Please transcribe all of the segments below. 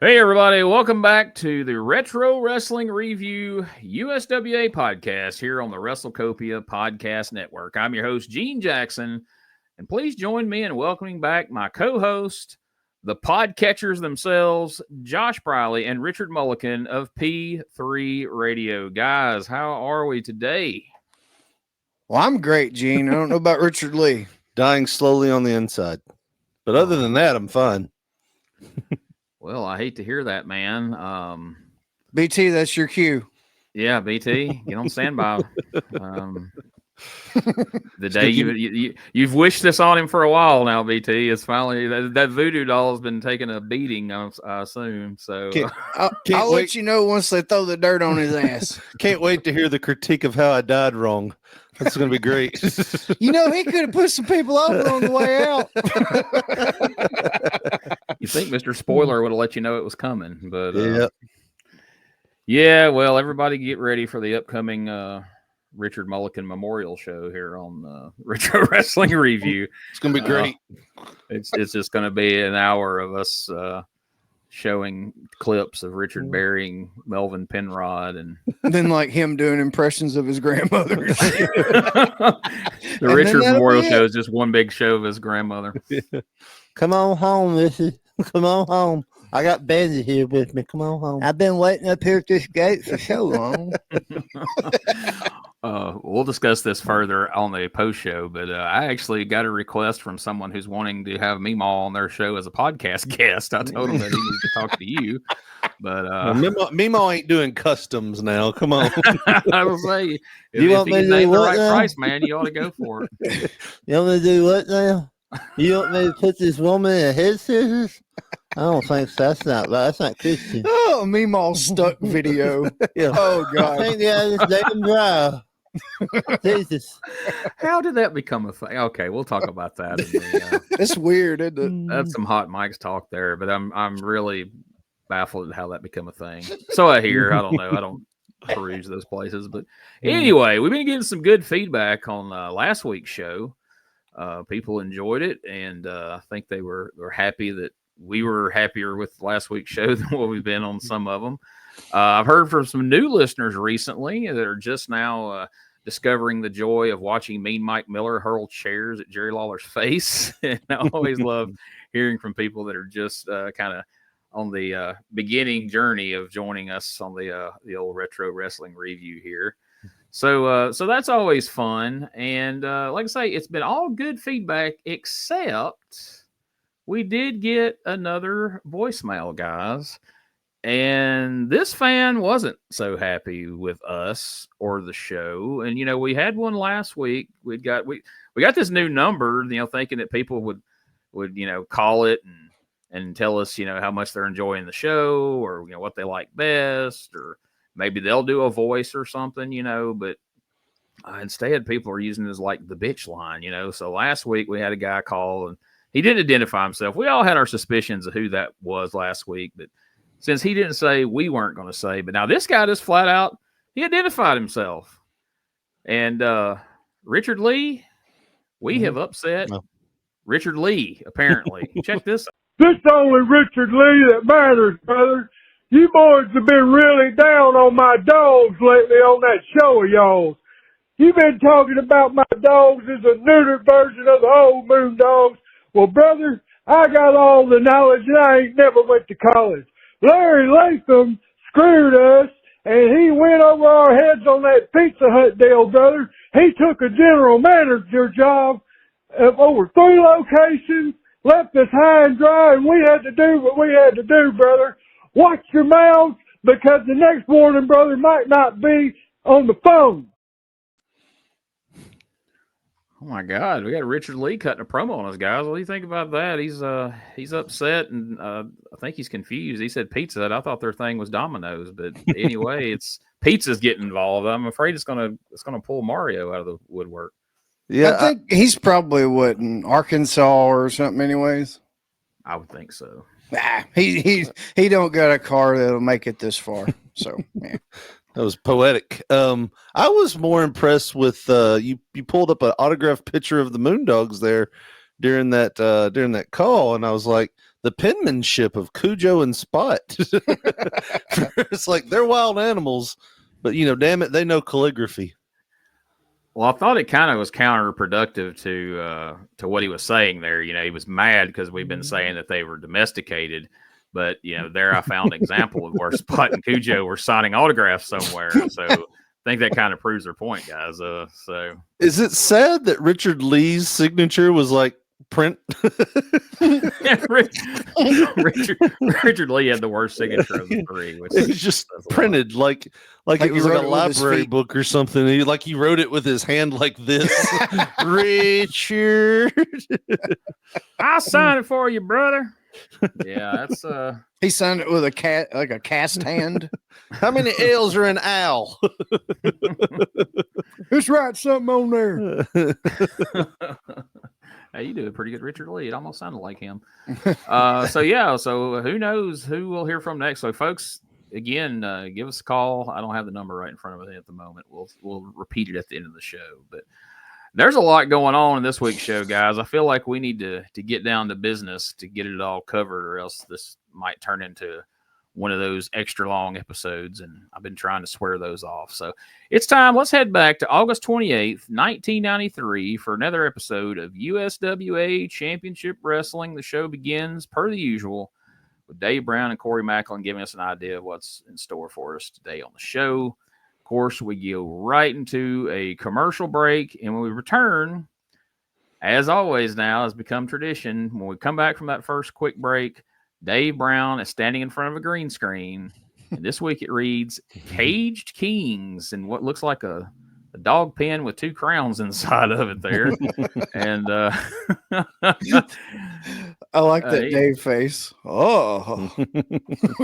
Hey, everybody. Welcome back to the Retro Wrestling Review USWA podcast here on the WrestleCopia Podcast Network. I'm your host, Gene Jackson, and please join me in welcoming back my co-host, the podcatchers themselves, Josh Briley and Richard Mulliken of P3 Radio. Guys, how are we today? Well, I'm great, Gene. I don't know about Richard Lee. Dying slowly on the inside. But other than that, I'm fine. Well, I hate to hear that, man. BT, that's your cue. Yeah, BT, get on standby. The day you've wished this on him for a while now, BT. It's finally that voodoo doll has been taking a beating, I assume. So I'll let you know once they throw the dirt on his ass. Can't wait to hear the critique of how I died wrong. That's going to be great. You know, he could have put some people over on the way out. You think Mr. Spoiler would have let you know it was coming, but yeah. Well, everybody get ready for the upcoming Richard Mulliken Memorial Show here on Retro Wrestling Review. It's going to be great. It's just going to be an hour of us showing clips of Richard burying Melvin Penrod and then like him doing impressions of his grandmother. The Richard Memorial Show is just one big show of his grandmother. Come on home, Missy. Come on home. I got Benji here with me. Come on home. I've been waiting up here at this gate for so long. We'll discuss this further on the post show, but I actually got a request from someone who's wanting to have Meemaw on their show as a podcast guest. I told him that he needs to talk to you, but Meemaw ain't doing customs now. Come on. I will say, if you can name the right price, man, you ought to go for it. You want me to do what now? You want me to put this woman in head scissors? I don't think so. That's not Christian. Oh, Meemaw stuck video. Yeah. Oh, God. I think this damn dry. Jesus. How did that become a thing? Okay, we'll talk about that. It's weird, isn't it? That's some hot mics talk there, but I'm really baffled at how that became a thing. So I hear. I don't know. I don't peruse those places, but anyway, we've been getting some good feedback on last week's show. People enjoyed it, and I think they were happy that we were happier with last week's show than what we've been on some of them. I've heard from some new listeners recently that are just now discovering the joy of watching Mean Mike Miller hurl chairs at Jerry Lawler's face. And I always love hearing from people that are just kind of on the beginning journey of joining us on the old Retro Wrestling Review here. So that's always fun. And like I say, it's been all good feedback, except we did get another voicemail, guys. And this fan wasn't so happy with us or the show. And, you know, we had one last week. We got this new number, you know, thinking that people would, you know, call it and tell us, you know, how much they're enjoying the show or, you know, what they like best, or maybe they'll do a voice or something, you know, but instead people are using it as like the bitch line, you know. So last week we had a guy call and he didn't identify himself. We all had our suspicions of who that was last week, but since he didn't say, we weren't going to say. But now this guy just flat out, he identified himself. And Richard Lee, we have upset Richard Lee, apparently. Check this out. This only Richard Lee that matters, brother. You boys have been really down on my dogs lately on that show of y'all's. You've been talking about my dogs as a neutered version of the old moon dogs. Well, brother, I got all the knowledge and I ain't never went to college. Larry Latham screwed us, and he went over our heads on that Pizza Hut deal, brother. He took a general manager job of over 3 locations, left us high and dry, and we had to do what we had to do, brother. Watch your mouths, because the next morning, brother, might not be on the phone. Oh my God, we got Richard Lee cutting a promo on us, guys. What do you think about that? He's upset, and I think he's confused. He said Pizza Hut. I thought their thing was Domino's, but anyway, it's pizza's getting involved. I'm afraid it's gonna pull Mario out of the woodwork. Yeah, I think he's probably in Arkansas or something. Anyways, I would think so. Nah, he don't got a car that'll make it this far. So yeah. That was poetic. I was more impressed with you pulled up an autographed picture of the Moondogs there during that call, and I was like, the penmanship of Cujo and Spot. It's like they're wild animals, but damn it, they know calligraphy. Well, I thought it kind of was counterproductive to what he was saying there. He was mad because we've been saying that they were domesticated, but there I found an example of where Spot and Cujo were signing autographs somewhere. So I think that kind of proves their point, guys. So is it sad that Richard Lee's signature was like print? Richard Lee had the worst signature of the three. Which it's just printed like it was like a library book or something. He wrote it with his hand like this. Richard, I'll sign it for you, brother. Yeah, that's he signed it with a cast hand. How many L's are in owl? Let's write something on there. Hey, you do a pretty good Richard Lee. It almost sounded like him. So who knows who we'll hear from next? So, folks, again, give us a call. I don't have the number right in front of me at the moment. We'll repeat it at the end of the show. But there's a lot going on in this week's show, guys. I feel like we need to get down to business to get it all covered, or else this might turn into one of those extra long episodes, and I've been trying to swear those off. So it's time. Let's head back to August 28th, 1993 for another episode of USWA Championship Wrestling. The show begins, per the usual, with Dave Brown and Corey Macklin giving us an idea of what's in store for us today on the show. Of course, we go right into a commercial break, and when we return, as always now, has become tradition, when we come back from that first quick break, Dave Brown is standing in front of a green screen, and this week it reads Caged Kings and what looks like a dog pen with two crowns inside of it there. And I like that Dave face. Oh,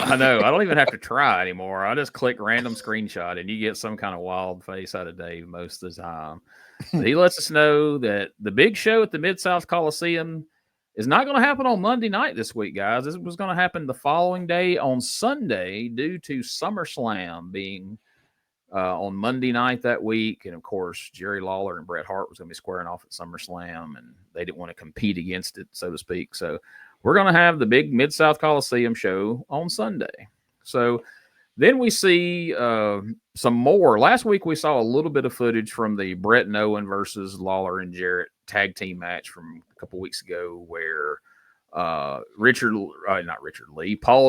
I know. I don't even have to try anymore. I just click random screenshot and you get some kind of wild face out of Dave most of the time. But he lets us know that the big show at the Mid-South Coliseum is not going to happen on Monday night this week, guys. This was going to happen the following day on Sunday due to SummerSlam being on Monday night that week. And, of course, Jerry Lawler and Bret Hart was going to be squaring off at SummerSlam, and they didn't want to compete against it, so to speak. So we're going to have the big Mid-South Coliseum show on Sunday. So then we see some more. Last week we saw a little bit of footage from the Bret and Owen versus Lawler and Jarrett tag team match from a couple weeks ago where Paul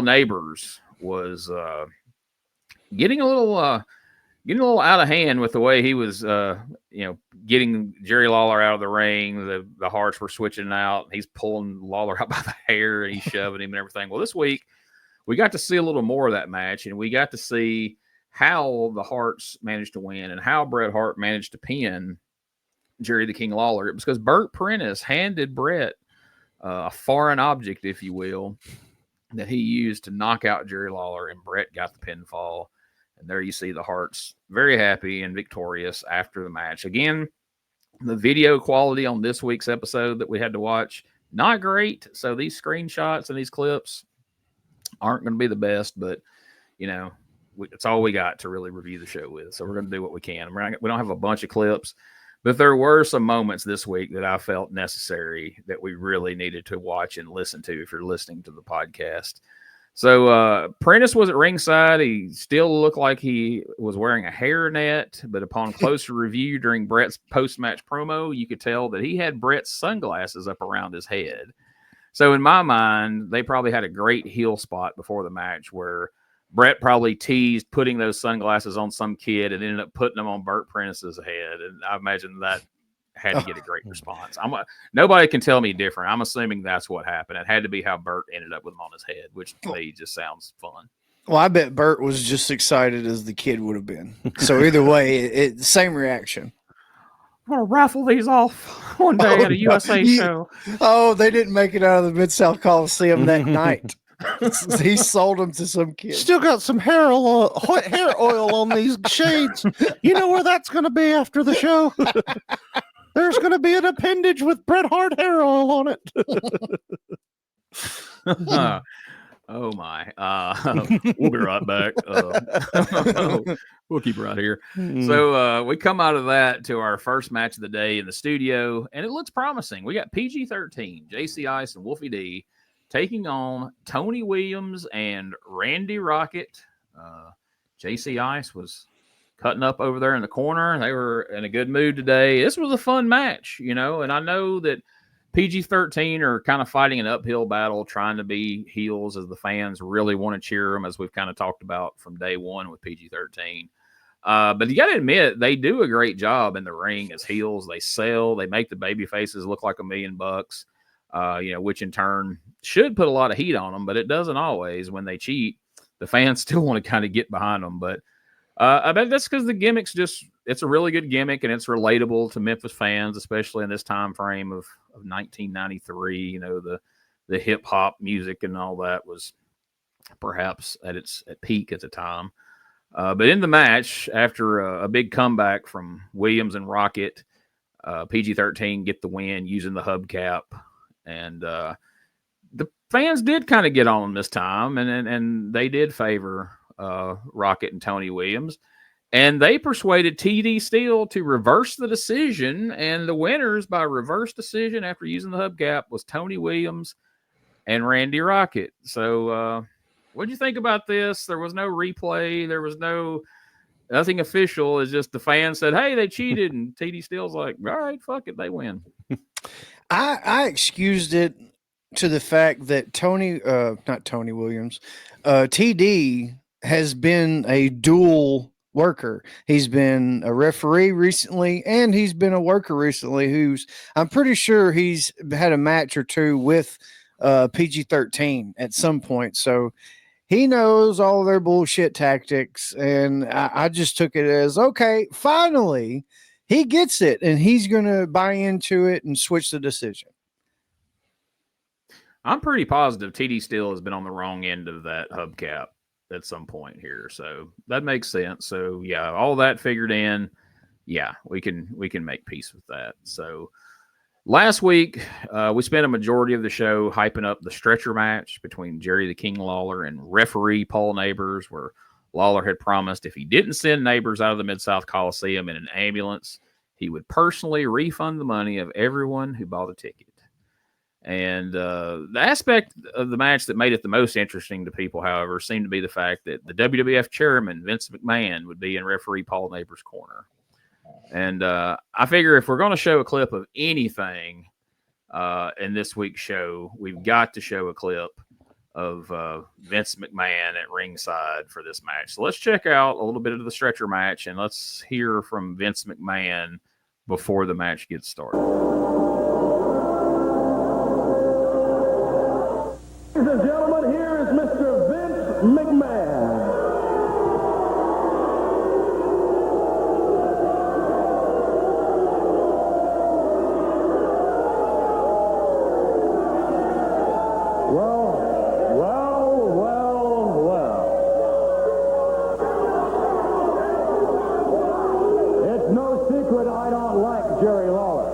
Neighbors was getting a little out of hand with the way he was, getting Jerry Lawler out of the ring. The Harts were switching out. He's pulling Lawler out by the hair and he's shoving him and everything. Well, this week we got to see a little more of that match, and we got to see how the Harts managed to win and how Bret Hart managed to pin Jerry the King Lawler. It was because Burt Prentice handed Bret a foreign object, if you will, that he used to knock out Jerry Lawler, and Bret got the pinfall. And there you see the Harts very happy and victorious after the match. Again, the video quality on this week's episode that we had to watch, not great. So these screenshots and these clips aren't going to be the best, but, it's all we got to really review the show with. So we're going to do what we can. We don't have a bunch of clips, but there were some moments this week that I felt necessary that we really needed to watch and listen to if you're listening to the podcast. So Prentice was at ringside. He still looked like he was wearing a hairnet, but upon closer review during Bret's post-match promo, you could tell that he had Bret's sunglasses up around his head. So in my mind, they probably had a great heel spot before the match where Bret probably teased putting those sunglasses on some kid and ended up putting them on Burt Prentice's head. And I imagine that had to get a great response. Nobody can tell me different. I'm assuming that's what happened. It had to be how Burt ended up with them on his head, which to me just sounds fun. Well, I bet Burt was just excited as the kid would have been. So either way, same reaction. I'm going to raffle these off one day at a USA show. Oh, they didn't make it out of the Mid-South Coliseum that night. He sold them to some kid. Still got some hair oil on these shades. You know where that's going to be after the show? There's going to be an appendage with Bret Hart hair oil on it. Oh my. We'll be right back. We'll keep right here. So we come out of that to our first match of the day in the studio, and it looks promising. We got PG-13, JC Ice and Wolfie D taking on Tony Williams and Randy Rocket. JC Ice was cutting up over there in the corner. They were in a good mood today. This was a fun match, you know, and I know that PG-13 are kind of fighting an uphill battle, trying to be heels as the fans really want to cheer them, as we've kind of talked about from day one with PG-13. But you got to admit, they do a great job in the ring as heels. They sell. They make the baby faces look like $1 million, you know, which in turn should put a lot of heat on them, but it doesn't always. When they cheat, the fans still want to kind of get behind them. But I bet that's because the gimmick's it's a really good gimmick, and it's relatable to Memphis fans, especially in this time frame of 1993. You know, the hip hop music and all that was perhaps at peak at the time. But in the match, after a big comeback from Williams and Rocket, PG-13 get the win using the hubcap. And the fans did kind of get on them this time, and they did favor Rocket and Tony Williams. And they persuaded TD Steele to reverse the decision, and the winners by reverse decision after using the hubcap was Tony Williams and Randy Rocket. So what do you think about this? There was no replay. There was nothing official. It's just the fans said, hey, they cheated, and TD Steele's like, all right, fuck it, they win. I excused it to the fact that not Tony Williams, TD has been a dual worker. He's been a referee recently, and he's been a worker recently I'm pretty sure he's had a match or two with PG-13 at some point. So he knows all their bullshit tactics, and I just took it as, okay, finally he gets it, and he's going to buy into it and switch the decision. I'm pretty positive TD Steele has been on the wrong end of that hubcap at some point here. So that makes sense. So yeah, all that figured in. Yeah, we can make peace with that. So last week, we spent a majority of the show hyping up the stretcher match between Jerry the King Lawler and referee Paul Neighbors, where Lawler had promised if he didn't send Neighbors out of the Mid-South Coliseum in an ambulance, he would personally refund the money of everyone who bought a ticket. And the aspect of the match that made it the most interesting to people, however, seemed to be the fact that the WWF chairman, Vince McMahon, would be in referee Paul Neighbors' corner. And I figure if we're going to show a clip of anything in this week's show, we've got to show a clip of Vince McMahon at ringside for this match. So let's check out a little bit of the stretcher match, and let's hear from Vince McMahon before the match gets started. Ladies and gentlemen, here is Mr. Vince McMahon. It's no secret I don't like Jerry Lawler.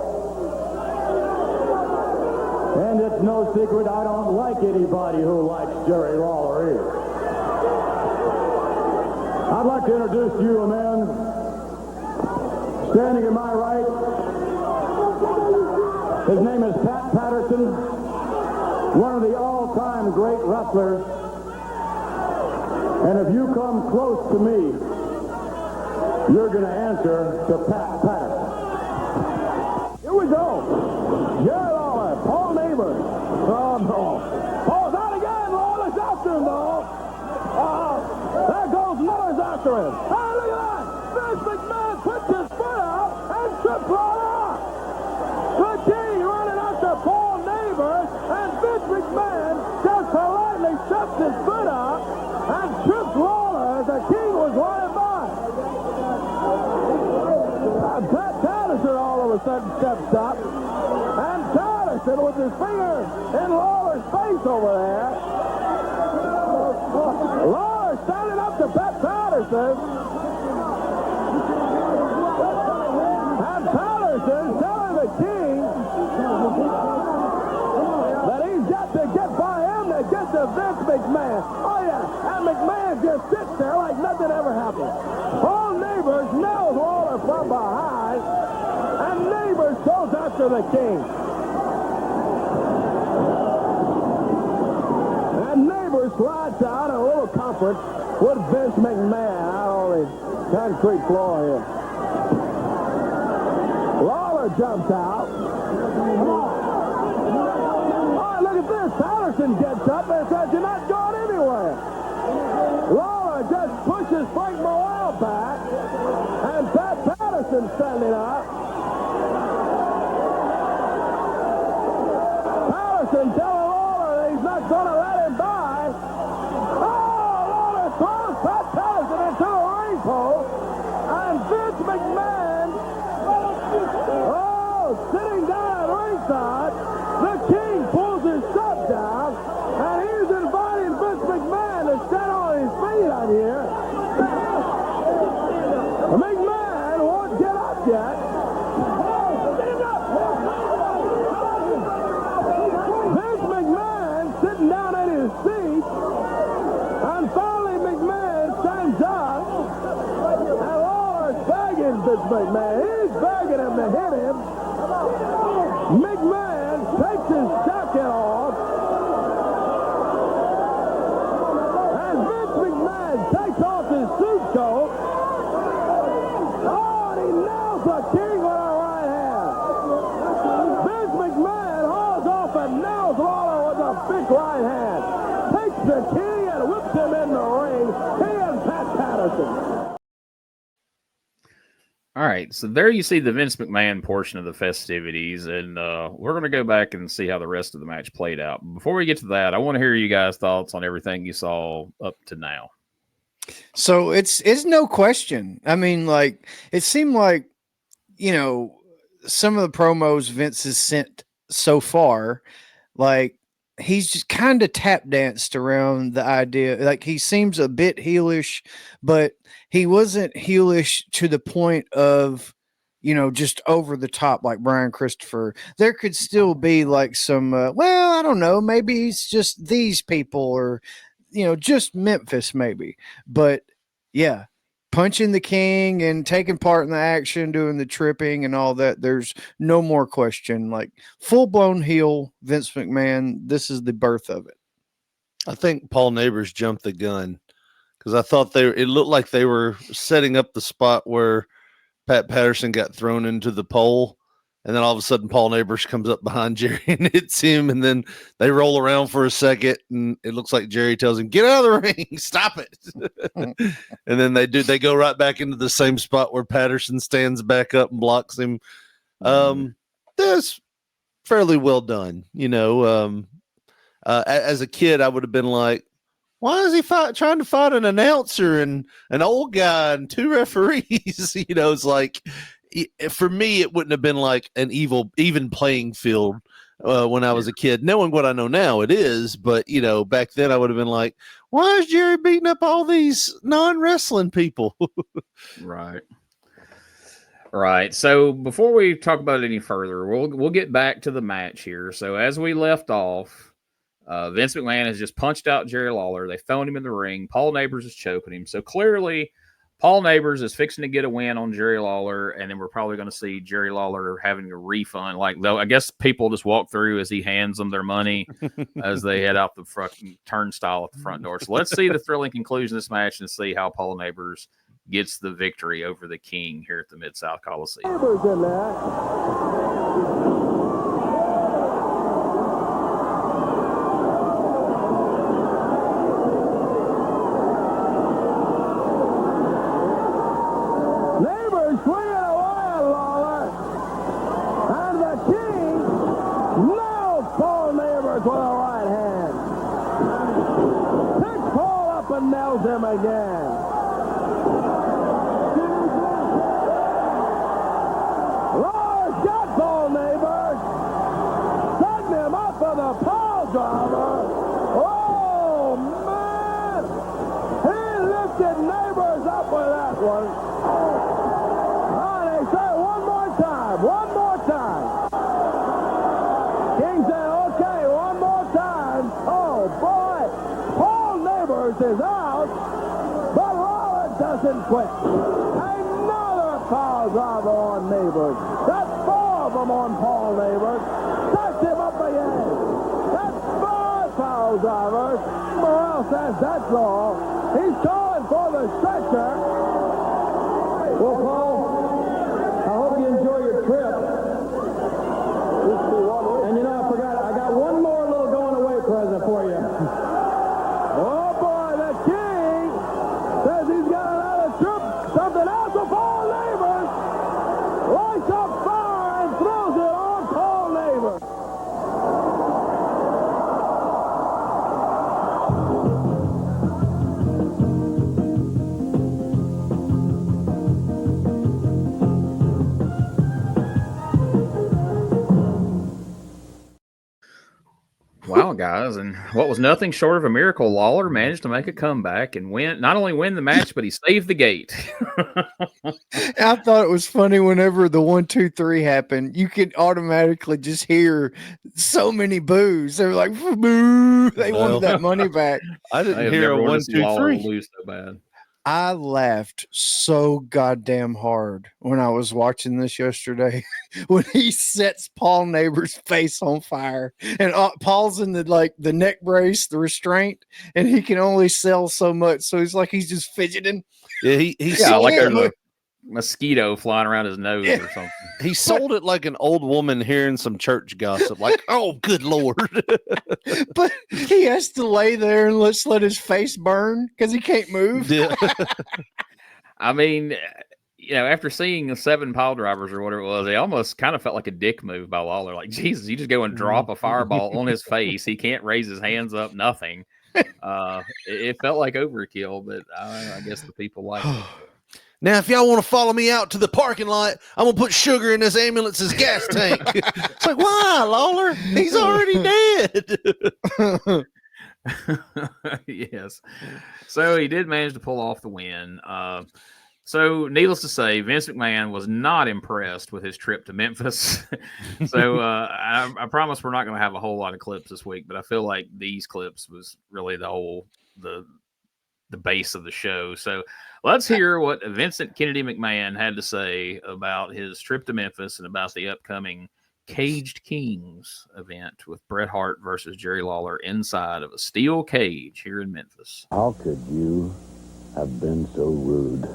And it's no secret I don't like anybody who likes Jerry Lawler either. I'd like to introduce you a man standing to my right. His name is Pat Patterson, one of the all-time great wrestlers. And if you come close to me, you're going to answer to Pat Patterson. Here we go. Jerry Lawler, Paul Neighbors. Oh, no. Paul's out again. Lawler's after him, though. There goes Miller's after him. Hey, look at that. Vince McMahon puts his foot out and trips Lawler out. The King running after Paul Neighbors, and Vince McMahon just politely steps his foot out and trips Lawler as the King was running by. Pat Patterson all of a sudden steps up, and Patterson with his finger in Lawler's face over there. Lawler standing up to Pat Patterson, and Patterson telling the King that he's got to get by him to get to Vince McMahon. Oh yeah, and McMahon just sits there like nothing ever happened. Paul Neighbors nails Lawler from behind, and Neighbors goes after the King. slides out in a little comfort with Vince McMahon out on the concrete floor here. Lawler jumps out. Oh, look at this. Patterson gets up and says, "You're not going anywhere." Lawler just pushes Frank Morrell back, and Pat Patterson standing up. Patterson telling Lawler that he's not going to let him by. Oh, Lawler throws Pat Patterson into the ring post, and Vince McMahon, sitting down at ringside, the King pulls his strap down, and he's inviting Vince McMahon to stand on his feet out here. McMahon won't get up yet. Vince McMahon sitting down in his seat, and finally McMahon stands up, and Lawler's begging Vince McMahon. He's begging him to hit him. McMahon takes his jacket off, and Vince McMahon takes off his suit coat. Oh, and he nails the King with a right hand. Vince McMahon hauls off and nails Lawler with a big right hand. Takes the King and whips him in the ring. He and Pat Patterson. All right, so there you see the Vince McMahon portion of the festivities, and we're going to go back and see how the rest of the match played out. Before we get to that, I want to hear you guys' thoughts on everything you saw up to now. So it's no question. I mean, like, it seemed like, you know, some of the promos Vince has sent so far, like, he's just kind of tap danced around the idea. Like, he seems a bit heelish, but he wasn't heelish to the point of, you know, just over the top like Brian Christopher. There could still be like some, well, I don't know, maybe he's just these people, or, you know, just Memphis maybe. But yeah, punching the King and taking part in the action, doing the tripping and all that, there's no more question. Like, full-blown heel Vince McMahon, this is the birth of it. I think Paul Neighbors jumped the gun, because I thought it looked like they were setting up the spot where Pat Patterson got thrown into the pole, and then all of a sudden Paul Neighbors comes up behind Jerry and hits him, and then they roll around for a second, and it looks like Jerry tells him, "Get out of the ring, stop it." And then they go right back into the same spot where Patterson stands back up and blocks him. That's fairly well done, you know. As a kid, I would have been like, why is he trying to fight an announcer and an old guy and two referees? You know, it's like, for me, it wouldn't have been like an even playing field when I was a kid. Knowing what I know now, it is. But, you know, back then I would have been like, why is Jerry beating up all these non-wrestling people? Right. Right. So before we talk about it any further, we'll get back to the match here. So as we left off, Vince McMahon has just punched out Jerry Lawler. They've thrown him in the ring. Paul Neighbors is choking him. So clearly, Paul Neighbors is fixing to get a win on Jerry Lawler, and then we're probably going to see Jerry Lawler having a refund. Like, though, I guess people just walk through as he hands them their money as they head out the fucking turnstile at the front door. So let's see the thrilling conclusion of this match and see how Paul Neighbors gets the victory over the King here at the Mid-South Coliseum. Neighbors in there. Nails him again. Lawler's got Paul Neighbors, setting him up for the pile driver. Oh, man! He lifted Neighbors up with that one. Oh, they say one more time. King said, okay, one more time. Oh, boy. Paul Neighbors is out, but Lawler doesn't quit. Another power driver on Neighbors. That's 4 of them on Paul Neighbors. Sets him up again. That's 5 foul drivers. Morrell says that's all. He's calling for the stretcher. Well, Paul, I hope you enjoy your trip. And you know, I forgot, I got one more little going away present for you. Oh boy, the king says he's got another trip. Something else for Paul Neighbors. Lights up fire and throws it on Paul Neighbors. Wow, guys, and what was nothing short of a miracle, Lawler managed to make a comeback and not only win the match, but he saved the gate. I thought it was funny whenever the 1, 2, 3 happened. You could automatically just hear so many boos. They were like, boo. They wanted that money back. I I didn't have hear never a wanted 1, to see 2, Lawler 3. lose so bad. I laughed so goddamn hard when I was watching this yesterday when he sets Paul Neighbors' face on fire and Paul's in the neck brace, the restraint, and he can only sell so much. So he's just fidgeting. Yeah, he Yeah, like sold there's it. a mosquito flying around his nose or something. He sold it like an old woman hearing some church gossip. Like, oh, good Lord. But he has to lay there and let his face burn because he can't move. Yeah. I mean, after seeing the 7 pile drivers or whatever it was, it almost kind of felt like a dick move by Lawler. Like, Jesus, you just go and drop a fireball on his face. He can't raise his hands up, nothing. It felt like overkill, but I guess the people like it. Now, if y'all want to follow me out to the parking lot, I'm going to put sugar in this ambulance's gas tank. It's like, why, Lawler? He's already dead. Yes. So he did manage to pull off the win. So needless to say, Vince McMahon was not impressed with his trip to Memphis. So I promise we're not going to have a whole lot of clips this week, but I feel like these clips was really the base of the show. So let's hear what Vincent Kennedy McMahon had to say about his trip to Memphis and about the upcoming Caged Kings event with Bret Hart versus Jerry Lawler inside of a steel cage here in Memphis. How could you have been so rude?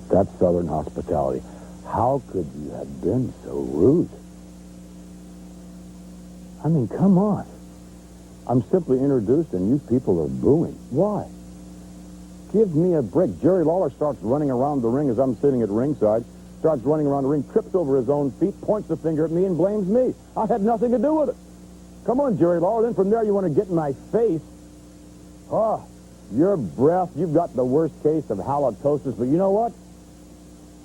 That's Southern hospitality. How could you have been so rude? I mean, come on. I'm simply introduced and you people are booing. Why? Give me a break. Jerry Lawler starts running around the ring as I'm sitting at ringside, starts running around the ring, trips over his own feet, points the finger at me and blames me. I had nothing to do with it. Come on, Jerry Lawler. Then from there you want to get in my face. Oh, your breath, you've got the worst case of halitosis, but you know what?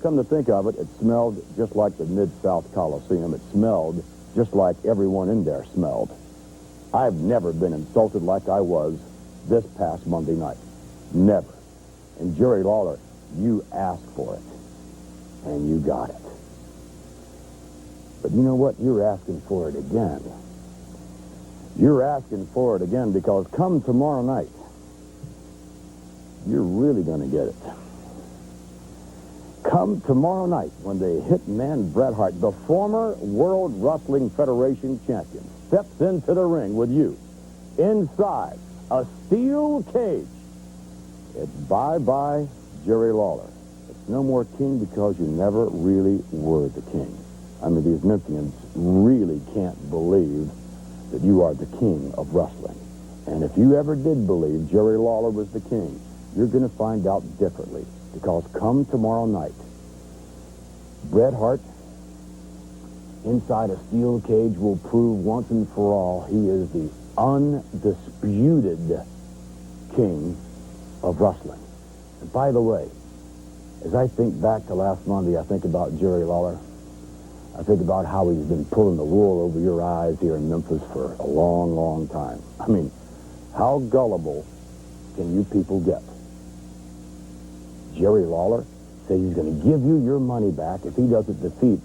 Come to think of it, it smelled just like the Mid-South Coliseum. It smelled just like everyone in there smelled. I've never been insulted like I was this past Monday night. Never. And Jerry Lawler, you asked for it. And you got it. But you know what? You're asking for it again. You're asking for it again because come tomorrow night, you're really going to get it. Come tomorrow night when the hitman Bret Hart, the former World Wrestling Federation champion, steps into the ring with you inside a steel cage. It's bye-bye Jerry Lawler. It's no more king because you never really were the king. I mean, these Memphians really can't believe that you are the king of wrestling. And if you ever did believe Jerry Lawler was the king, you're going to find out differently. Because come tomorrow night, Bret Hart, inside a steel cage, will prove once and for all he is the undisputed king of wrestling. And by the way, as I think back to last Monday, I think about Jerry Lawler. I think about how he's been pulling the wool over your eyes here in Memphis for a long, long time. I mean, how gullible can you people get? Jerry Lawler says he's going to give you your money back if he doesn't defeat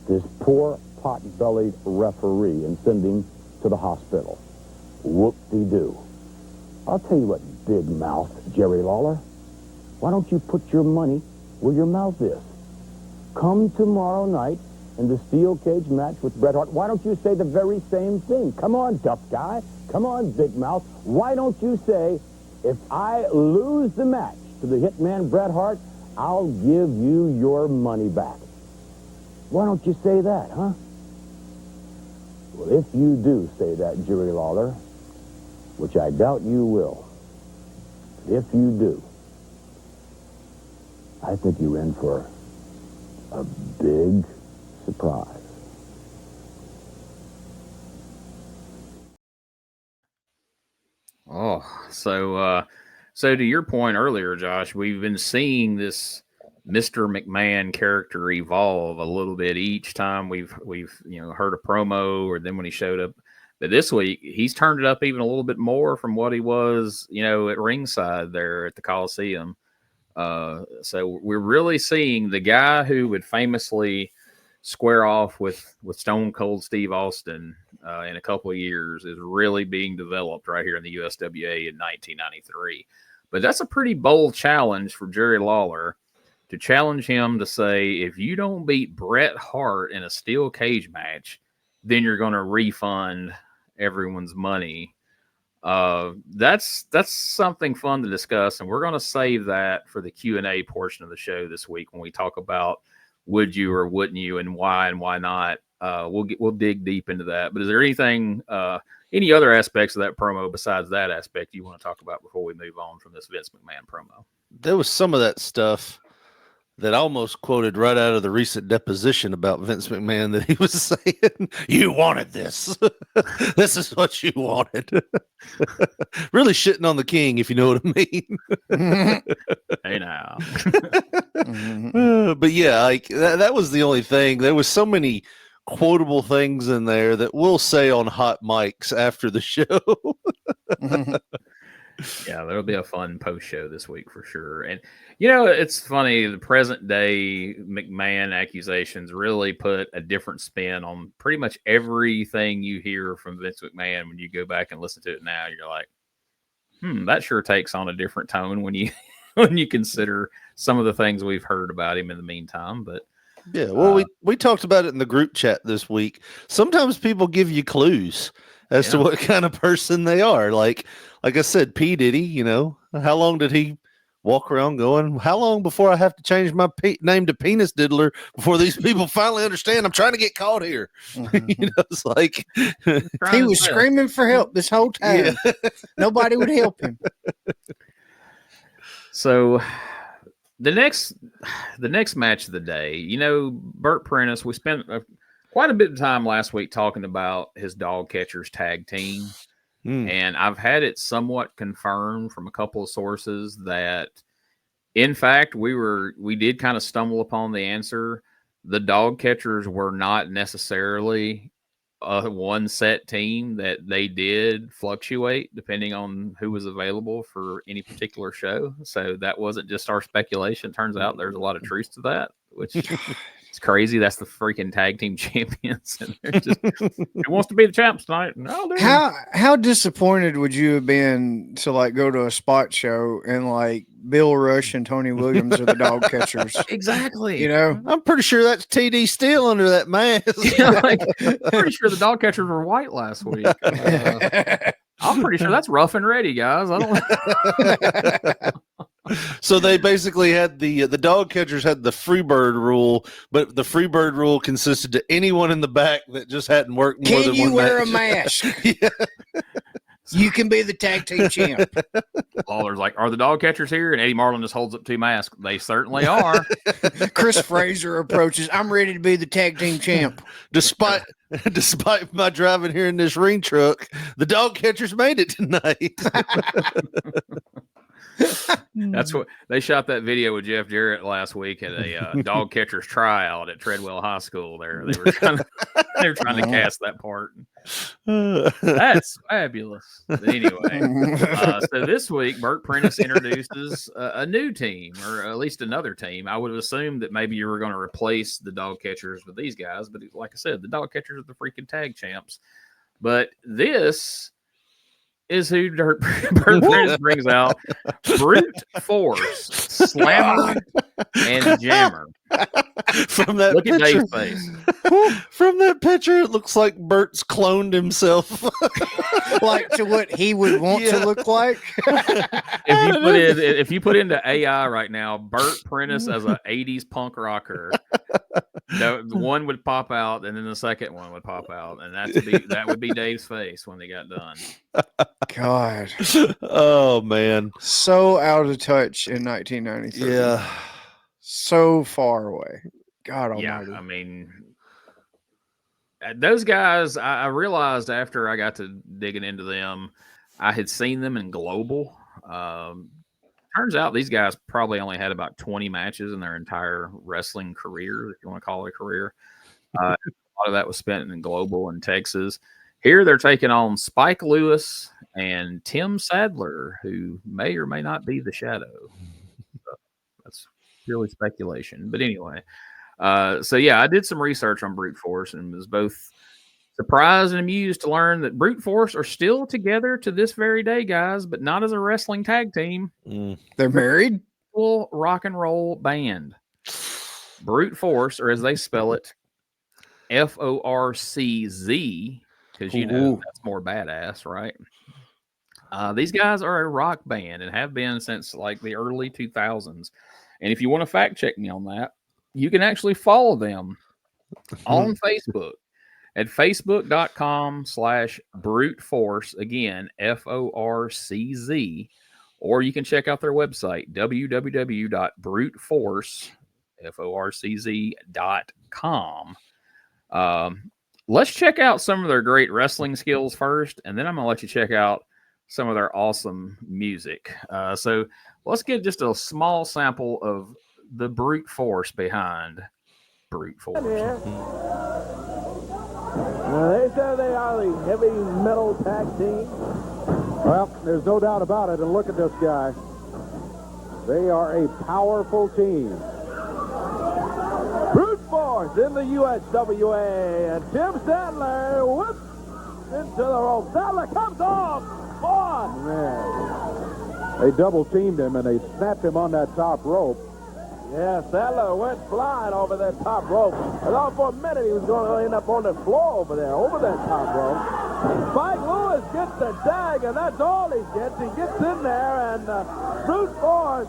this poor pot-bellied referee and send him to the hospital. Whoop-de-doo. I'll tell you what, big mouth Jerry Lawler. Why don't you put your money where your mouth is? Come tomorrow night in the steel cage match with Bret Hart. Why don't you say the very same thing? Come on, tough guy. Come on, Big Mouth. Why don't you say, if I lose the match to the hitman Bret Hart, I'll give you your money back? Why don't you say that, huh? Well, if you do say that, Jerry Lawler, which I doubt you will, if you do, I think you're in for a big surprise. Oh, so to your point earlier, Josh, we've been seeing this Mr. McMahon character evolve a little bit each time we've heard a promo, or then when he showed up. But this week he's turned it up even a little bit more from what he was, at ringside there at the Coliseum. So we're really seeing the guy who would famously square off with Stone Cold Steve Austin in a couple of years is really being developed right here in the USWA in 1993. But that's a pretty bold challenge for Jerry Lawler to challenge him to say, if you don't beat Bret Hart in a steel cage match, then you're going to refund everyone's money. That's something fun to discuss, and we're going to save that for the Q&A portion of the show this week when we talk about would you or wouldn't you and why not. We'll dig deep into that. But is there anything, any other aspects of that promo besides that aspect you want to talk about before we move on from this Vince McMahon promo? There was some of that stuff that I almost quoted right out of the recent deposition about Vince McMahon, that he was saying, you wanted this. This is what you wanted. Really shitting on the king, if you know what I mean. Hey, now. But yeah, like that was the only thing. There was so many quotable things in there that we'll say on hot mics after the show. Yeah, there'll be a fun post show this week for sure. And it's funny, the present day McMahon accusations really put a different spin on pretty much everything you hear from Vince McMahon. When you go back and listen to it now, you're like, that sure takes on a different tone when you consider some of the things we've heard about him in the meantime. But yeah, well, we talked about it in the group chat this week. Sometimes people give you clues as to what kind of person they are. Like I said, P. Diddy, how long did he walk around going, how long before I have to change my name to Penis Diddler before these people finally understand I'm trying to get caught here? It's like he was screaming for help this whole time. Yeah. Nobody would help him. So the next match of the day, Bert Prentice, we spent quite a bit of time last week talking about his Dog Catchers tag team. And I've had it somewhat confirmed from a couple of sources that, in fact, we did kind of stumble upon the answer. The Dog Catchers were not necessarily a one set team, that they did fluctuate depending on who was available for any particular show. So that wasn't just our speculation. Turns out there's a lot of truth to that, which it's crazy. That's the freaking tag team champions. And they're just, who wants to be the champs tonight? No, how disappointed would you have been to go to a spot show and Bill Rush and Tony Williams are the Dog Catchers? Exactly. I'm pretty sure that's TD Steele under that mask. I'm pretty sure the Dog Catchers were white last week. I'm pretty sure that's Rough and Ready, guys. I don't. So they basically had the Dog Catchers had the Freebird rule, but the Freebird rule consisted to anyone in the back that just hadn't worked more than one match. Can you wear a mask? Yeah. You can be the tag team champ. Lawler's like, are the Dog Catchers here? And Eddie Marlin just holds up two masks. They certainly are. Chris Fraser approaches. I'm ready to be the tag team champ. Despite my driving here in this ring truck, the Dog Catchers made it tonight. That's what they shot that video with Jeff Jarrett last week at a Dog Catchers tryout at Treadwell High School. There, they were trying to cast that part. That's fabulous. But anyway, so this week Bert Prentice introduces a new team, or at least another team. I would have assumed that maybe you were going to replace the Dog Catchers with these guys, but like I said, the Dog Catchers are the freaking tag champs. But this is who Bert Prentice brings out: Brute Force, Slammer, and Jammer. From that Look at picture, Dave's face. from that picture, it looks like Bert's cloned himself. Like to what he would want to look like. If you put into AI right now, Burt Prentice as a 80s punk rocker, the one would pop out, and then the second one would pop out, and that would be Dave's face when they got done. God, Oh man, so out of touch in 1993. yeah. So far away. God Yeah, almighty. I mean, those guys, I realized after I got to digging into them, I had seen them in Global. Turns out these guys probably only had about 20 matches in their entire wrestling career, if you want to call it a career. A lot of that was spent in Global in Texas. Here they're taking on Spike Lewis and Tim Sadler, who may or may not be the Shadow. That's purely speculation. But anyway. So yeah, I did some research on Brute Force and was both surprised and amused to learn that Brute Force are still together to this very day, guys, but not as a wrestling tag team. They're married? Full rock and roll band. Brute Force, or as they spell it, FORCZ, because you know that's more badass, right? These guys are a rock band and have been since like the early 2000s. And if you want to fact check me on that, you can actually follow them on Facebook at facebook.com/Brute Force, again, FORCZ, or you can check out their website, www.bruteforce.com. Let's check out some of their great wrestling skills first, and then I'm going to let you check out some of their awesome music. So let's get just a small sample of the brute force behind Brute Force. They say they are the heavy metal tag team. Well, there's no doubt about it, and look at this guy. They are a powerful team. Brute Force in the USWA, and Tim Sandler whips into the rope. Sandler comes off. Boy, man. They double teamed him, and they snapped him on that top rope. Yeah, Sadler went flying over that top rope. I thought for a minute he was going to end up on the floor over there, over that top rope. Spike Lewis gets the tag, and that's all he gets. He gets in there, and Brute Force,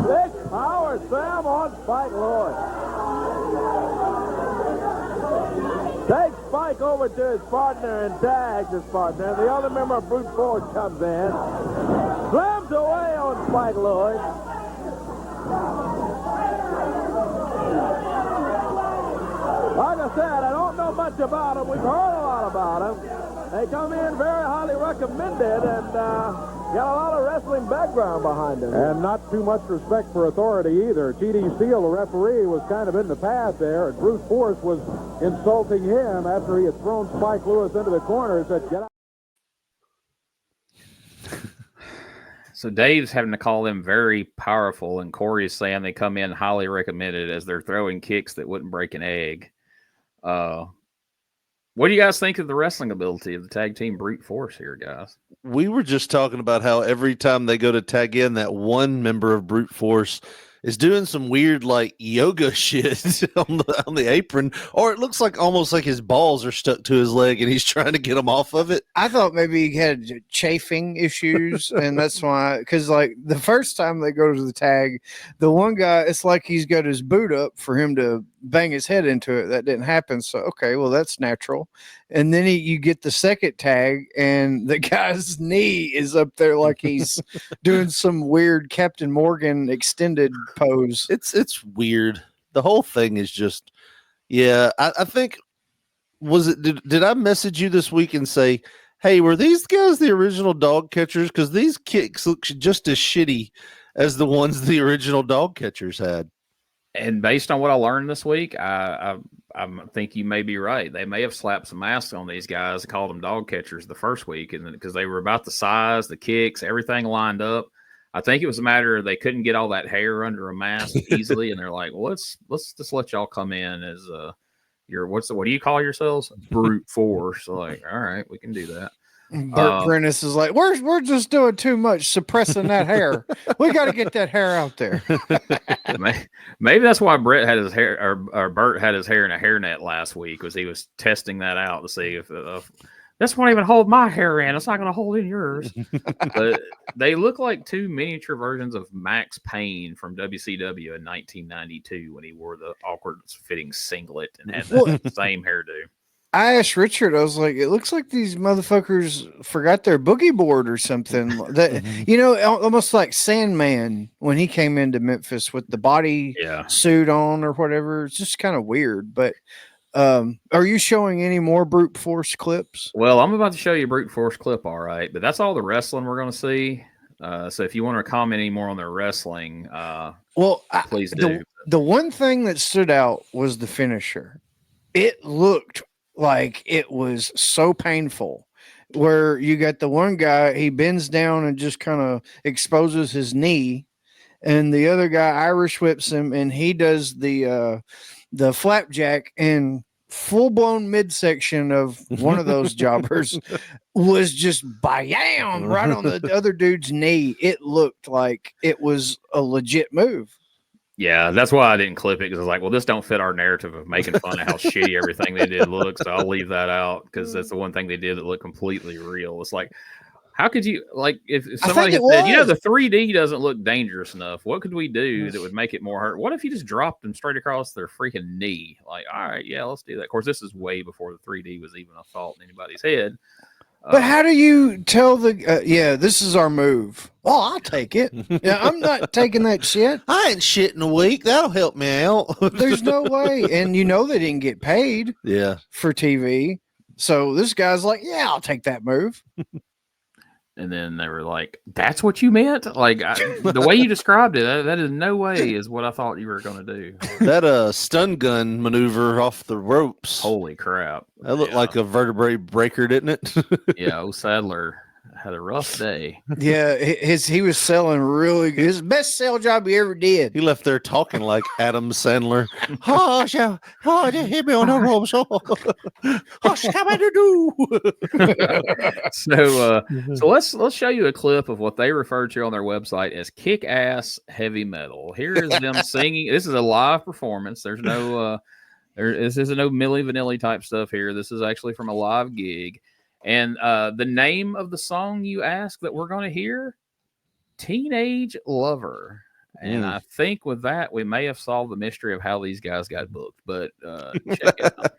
big power slam on Spike Lewis. Takes Spike over to his partner and tags his partner. The other member of Brute Force comes in, slams away on Spike Lewis. Like I said, I don't know much about them. We've heard a lot about them. They come in very highly recommended and got a lot of wrestling background behind them. And not too much respect for authority either. T.D. Steele, the referee, was kind of in the path there, and Brute Force was insulting him after he had thrown Spike Lewis into the corner and said, "Get out." So Dave's having to call them very powerful, and Corey's saying they come in highly recommended as they're throwing kicks that wouldn't break an egg. What do you guys think of the wrestling ability of the tag team Brute Force here, guys? We were just talking about how every time they go to tag in, that one member of Brute Force is doing some weird like yoga shit on the apron, or it looks like almost like his balls are stuck to his leg and he's trying to get them off of it. I thought maybe he had chafing issues, and that's why, because like the first time they go to the tag, the one guy, it's like he's got his boot up for him to bang his head into it. That didn't happen. So, okay, well, that's natural. And then you get the second tag, and the guy's knee is up there like he's doing some weird Captain Morgan extended pose. It's weird. The whole thing is just, yeah. I think, did I message you this week and say, hey, were these guys the original dog catchers? Because these kicks look just as shitty as the ones the original dog catchers had. And based on what I learned this week, I think you may be right. They may have slapped some masks on these guys and called them dog catchers the first week, and because they were about the size, the kicks, everything lined up. I think it was a matter of they couldn't get all that hair under a mask easily, and they're like, well, let's just let y'all come in as what do you call yourselves? Brute Force. So like, all right, we can do that. Burt Prentice is like, we're just doing too much suppressing that hair. We got to get that hair out there. Maybe that's why Bret had his hair, or Burt had his hair in a hairnet last week, was he was testing that out to see if this won't even hold my hair in. It's not going to hold in yours. But they look like two miniature versions of Max Payne from WCW in 1992 when he wore the awkward fitting singlet and had the same hairdo. I asked Richard, I was like, it looks like these motherfuckers forgot their boogie board or something. That almost like Sandman when he came into Memphis with the body suit on or whatever. It's just kind of weird. But are you showing any more brute force clips? Well, I'm about to show you a brute force clip, all right. But that's all the wrestling we're going to see. So if you want to comment any more on their wrestling, please do. The one thing that stood out was the finisher. It looked like it was so painful, where you got the one guy, he bends down and just kind of exposes his knee, and the other guy Irish whips him, and he does the flapjack, and full-blown midsection of one of those jobbers was just bam right on the other dude's knee. It looked like it was a legit move. Yeah, that's why I didn't clip it, because I was like, well, this don't fit our narrative of making fun of how shitty everything they did look, so I'll leave that out, because that's the one thing they did that looked completely real. It's like, how could you, like, if somebody had said, the 3D doesn't look dangerous enough, what could we do that would make it more hurt? What if you just dropped them straight across their freaking knee? Like, all right, yeah, let's do that. Of course, this is way before the 3D was even a thought in anybody's head. But how do you tell this is our move? Oh, I'll take it. Yeah, I'm not taking that shit. I ain't shit in a week. That'll help me out. There's no way. And they didn't get paid for TV. So this guy's like, yeah, I'll take that move. And then they were like, that's what you meant? Like, the way you described it, that is no way is what I thought you were going to do. That stun gun maneuver off the ropes. Holy crap. That looked like a vertebrae breaker, didn't it? Yeah, old Sadler had a rough day. Yeah, he was selling really good. His best sell job he ever did. He left there talking like Adam Sandler. They hit me on the ropes. So let's show you a clip of what they refer to on their website as kick-ass heavy metal. Here is them singing. This is a live performance. There's no this isn't no Milli Vanilli type stuff here. This is actually from a live gig. And the name of the song you asked that we're going to hear, Teenage Lover. And I think with that, we may have solved the mystery of how these guys got booked. But check it out.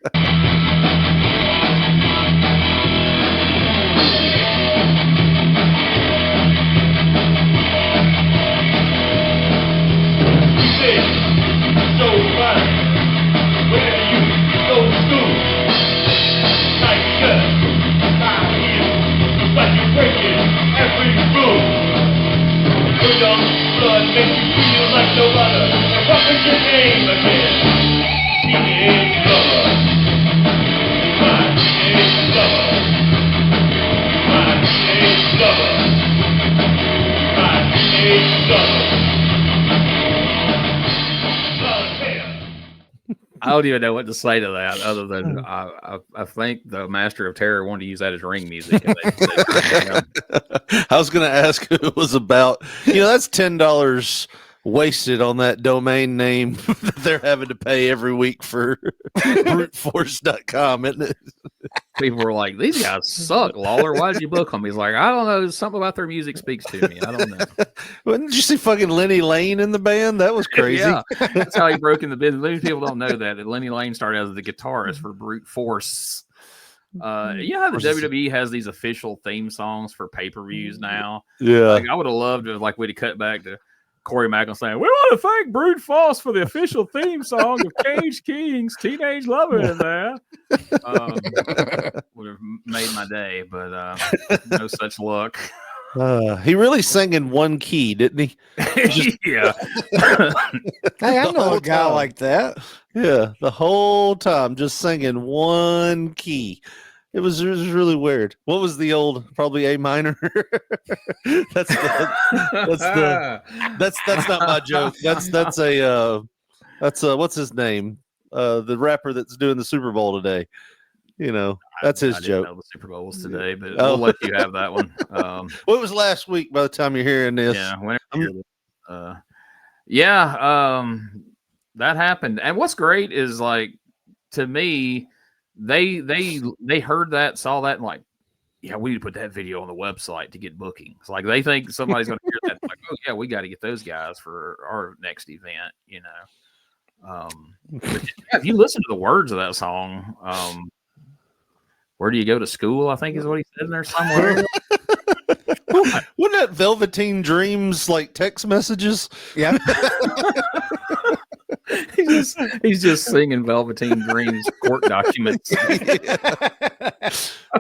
I don't even know what to say to that, other than I think the Master of Terror wanted to use that as ring music. I was going to ask who it was about. That's $10 wasted on that domain name that they're having to pay every week for bruteforce.com, isn't it? People were like, these guys suck, Lawler. Why did you book them? He's like, I don't know. Something about their music speaks to me. I don't know. Did you see fucking Lenny Lane in the band? That was crazy. Yeah, that's how he broke in the business. Many people don't know that Lenny Lane started as the guitarist for Brute Force. The WWE has these official theme songs for pay-per-views now. Yeah. Like, I would have loved if we'd have cut back to Corey Macklin saying, we want to thank Brute Force for the official theme song of Cage King's Teenage Lover in there. Would have made my day, but no such luck. He really sang in one key, didn't he? Yeah. Hey, I know a guy like that. Yeah, the whole time just singing one key. It was really weird. What was the old, probably A minor? That's not my joke. That's what's his name? The rapper that's doing the Super Bowl today. That's his I didn't joke. know the Super Bowl was today, but Oh. we'll let you have that one. Well, it was last week by the time you're hearing this. Yeah, whenever you hear this. That happened. And what's great is, like, to me, they heard that, saw that, and like, yeah, we need to put that video on the website to get bookings. Like, they think somebody's going to hear that. Like, oh yeah, we got to get those guys for our next event. But if you listen to the words of that song, where do you go to school? I think is what he said in there somewhere. Wasn't that Velveteen Dreams like text messages? Yeah. he's just singing Velveteen Dreams court documents.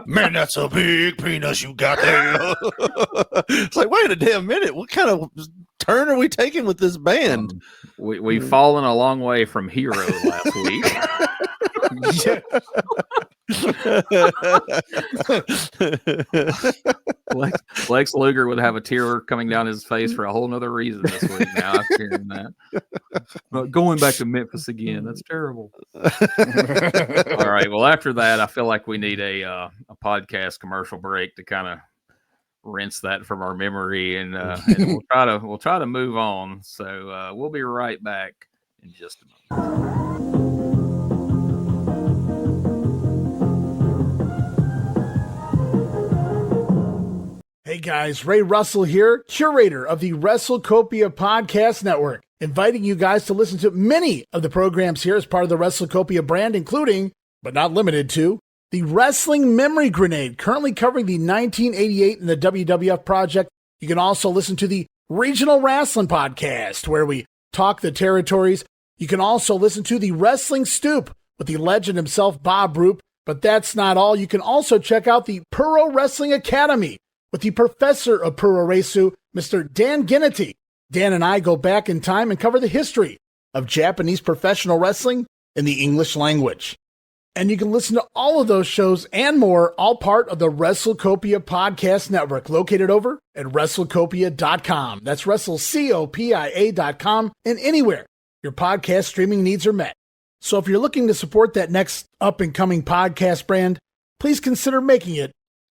Man, that's a big penis you got there. It's like, wait a damn minute. What kind of turn are we taking with this band? We've fallen a long way from Hero last week. Lex Luger would have a tear coming down his face for a whole nother reason this week. Now I'm hearing that. But going back to Memphis again, that's terrible. All right. Well, after that, I feel like we need a podcast commercial break to kind of rinse that from our memory, and we'll try to move on. So we'll be right back in just a moment. Hey guys, Ray Russell here, curator of the WrestleCopia Podcast Network, inviting you guys to listen to many of the programs here as part of the WrestleCopia brand, including, but not limited to, the Wrestling Memory Grenade, currently covering the 1988 and the WWF project. You can also listen to the Regional Wrestling Podcast, where we talk the territories. You can also listen to the Wrestling Stoop with the legend himself, Bob Roop. But that's not all. You can also check out the Puro Wrestling Academy with the professor of Puroresu, Mr. Dan Ginnity. Dan and I go back in time and cover the history of Japanese professional wrestling in the English language. And you can listen to all of those shows and more, all part of the WrestleCopia Podcast Network, located over at WrestleCopia.com. That's WrestleCopia.com, and anywhere your podcast streaming needs are met. So if you're looking to support that next up-and-coming podcast brand, please consider making it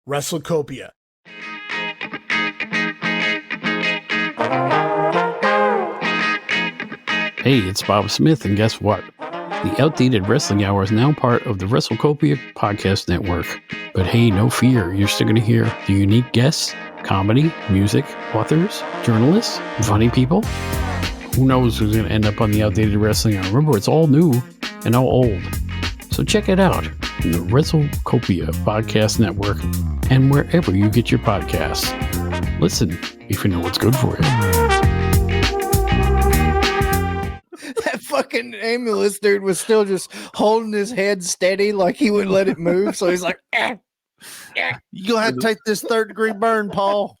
WrestleCopia. Hey, it's Bob Smith, and guess what? The Outdated Wrestling Hour is now part of the WrestleCopia Podcast Network. But hey, no fear, you're still going to hear the unique guests, comedy, music, authors, journalists, funny people. Who knows who's going to end up on the Outdated Wrestling Hour? Remember, it's all new and all old. So check it out in the WrestleCopia Podcast Network and wherever you get your podcasts. Listen if you know what's good for you. That fucking ambulance dude was still just holding his head steady, like he wouldn't let it move. So he's like, You gonna have to take this 3rd-degree burn, Paul.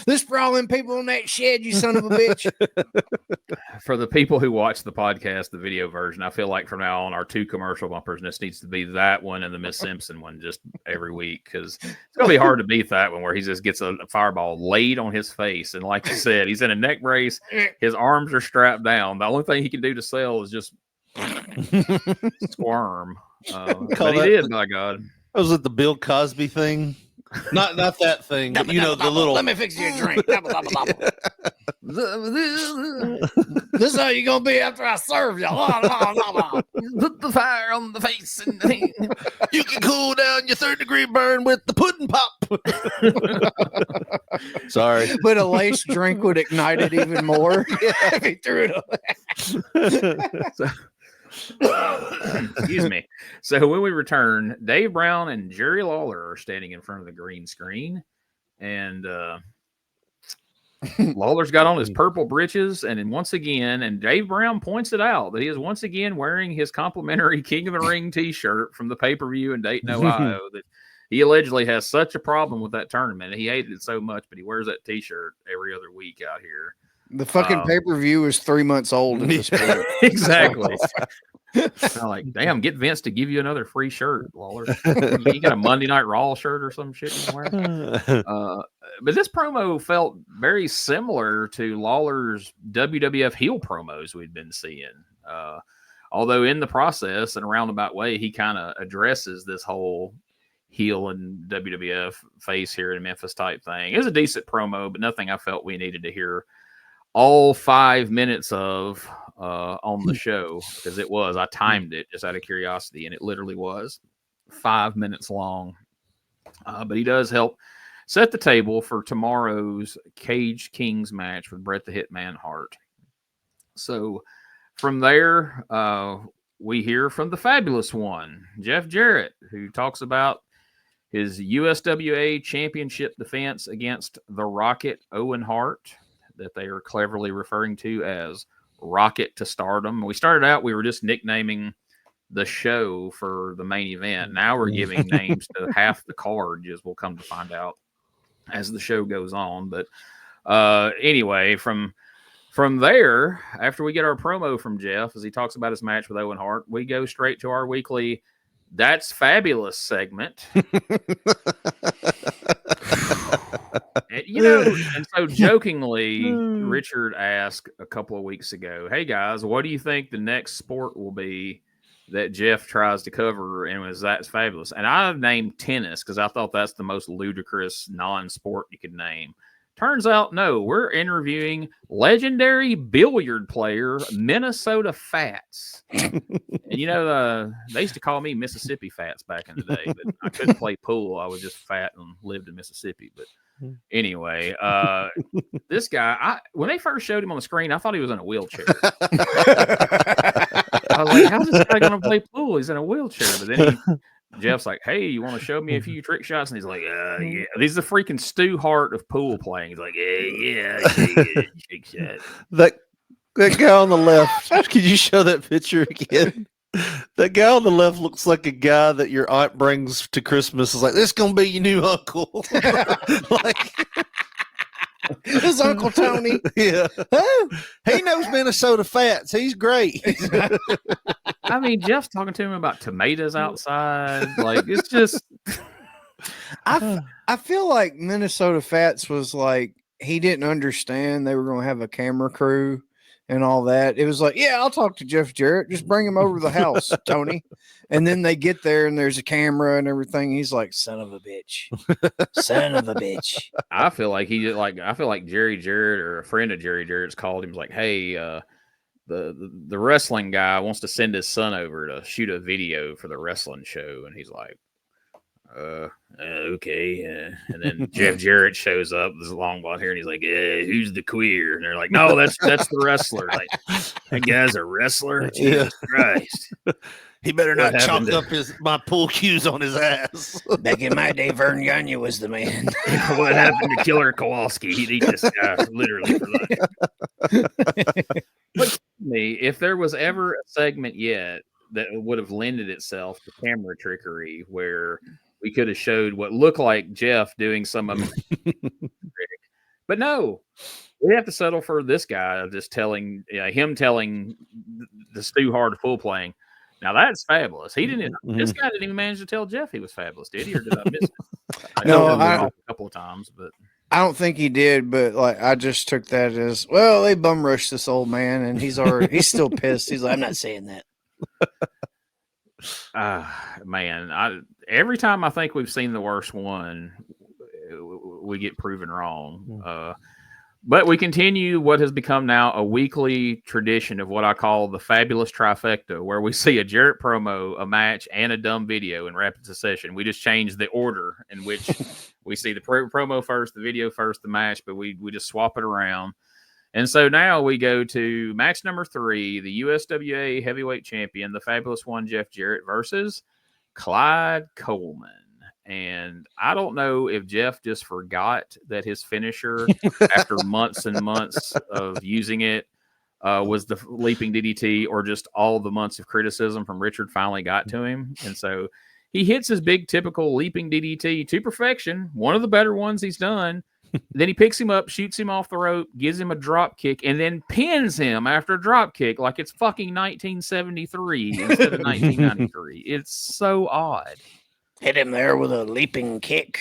this for all them people in that shed, you son of a bitch. For the people who watch the podcast, the video version, I feel like from now on, our 2 commercial bumpers, this needs to be that one and the Miss Simpson one just every week, because it's going to be hard to beat that one where he just gets a fireball laid on his face. And like you said, he's in a neck brace. His arms are strapped down. The only thing he can do to sell is just squirm. But he did, by God. Was it the Bill Cosby thing? Not that thing, but you know, the little. Let me fix you a drink. This is how you gonna be after I serve you. Put the fire on the face. And You can cool down your 3rd-degree burn with the pudding pop. Sorry. But a lace drink would ignite it even more if he threw it away. Excuse me. So when we return, Dave Brown and Jerry Lawler are standing in front of the green screen, and Lawler's got on his purple breeches, and then once again, and Dave Brown points it out that he is once again wearing his complimentary King of the Ring T-shirt from the pay-per-view in Dayton, Ohio. That he allegedly has such a problem with that tournament. He hated it so much, but he wears that T-shirt every other week out here. The fucking pay-per-view is 3 months old at this point. Exactly. I'm like, damn, get Vince to give you another free shirt, Lawler. You got a Monday Night Raw shirt or some shit somewhere. But this promo felt very similar to Lawler's WWF heel promos we'd been seeing. Although in the process, in a roundabout way, he kind of addresses this whole heel and WWF face here in Memphis type thing. It was a decent promo, but nothing I felt we needed to hear all 5 minutes of on the show, because it was. I timed it just out of curiosity, and it literally was 5 minutes long. But he does help set the table for tomorrow's Cage Kings match with Bret the Hitman Hart. So from there, we hear from the fabulous one, Jeff Jarrett, who talks about his USWA championship defense against the Rocket Owen Hart, that they are cleverly referring to as Rocket to Stardom. We started out, we were just nicknaming the show for the main event. Now we're giving names to half the card, as we'll come to find out as the show goes on. But anyway, from there, after we get our promo from Jeff, as he talks about his match with Owen Hart, we go straight to our weekly That's Fabulous segment. And so jokingly, Richard asked a couple of weeks ago, hey guys, what do you think the next sport will be that Jeff tries to cover? And was That's Fabulous. And I named tennis because I thought that's the most ludicrous non-sport you could name. Turns out, no, we're interviewing legendary billiard player Minnesota Fats. And, they used to call me Mississippi Fats back in the day, but I couldn't play pool. I was just fat and lived in Mississippi. But anyway, this guy, when they first showed him on the screen, I thought he was in a wheelchair. I was like, how's this guy going to play pool? He's in a wheelchair. But then Jeff's like, hey, you want to show me a few trick shots? And he's like, yeah. He's the freaking Stu Hart of pool playing. He's like, yeah. Trick shot. That guy on the left, could you show that picture again? That guy on the left looks like a guy that your aunt brings to Christmas. Is like, this is going to be your new uncle. His Uncle Tony. Yeah. He knows Minnesota Fats. He's great. I mean, Jeff's talking to him about tomatoes outside. Like, it's just. I feel like Minnesota Fats was like, he didn't understand they were going to have a camera crew and all that. It was like, yeah, I'll talk to Jeff Jarrett. Just bring him over to the house, Tony. And then they get there and there's a camera and everything. He's like, son of a bitch. Son of a bitch. I feel like Jerry Jarrett or a friend of Jerry Jarrett's called him, like, hey, the wrestling guy wants to send his son over to shoot a video for the wrestling show. And he's like, okay. And then Jeff Jarrett shows up, this long blonde hair, and he's like, who's the queer? And they're like, no, that's the wrestler. Like, that guy's a wrestler? Jesus Christ. He better not chalk up my pool cues on his ass. Back in my day, Vern Gagne was the man. What happened to Killer Kowalski? He'd eat this guy literally for life. But me, if there was ever a segment yet that would have lended itself to camera trickery where we could have showed what looked like Jeff doing some of it. But no, we have to settle for this guy just telling the Stu Hart full playing. Now that's fabulous. He didn't. This guy didn't even manage to tell Jeff he was fabulous, did he? Or did I miss it? I a couple of times, but I don't think he did. But like, I just took that as, well, they bum rushed this old man, and he's still pissed. He's like, I'm not saying that. Man, every time I think we've seen the worst one, we get proven wrong. But we continue what has become now a weekly tradition of what I call the fabulous trifecta, where we see a Jarrett promo, a match, and a dumb video in rapid succession. We just change the order in which we see the promo first, the video first, the match, but we just swap it around. And so now we go to match number 3, the USWA heavyweight champion, the fabulous one, Jeff Jarrett, versus Clyde Coleman. And I don't know if Jeff just forgot that his finisher, after months and months of using it, was the leaping DDT, or just all the months of criticism from Richard finally got to him. And so he hits his big typical leaping DDT to perfection, one of the better ones he's done. Then he picks him up, shoots him off the rope, gives him a drop kick, and then pins him after a drop kick like it's fucking 1973 instead of 1993. It's so odd. Hit him there with a leaping kick.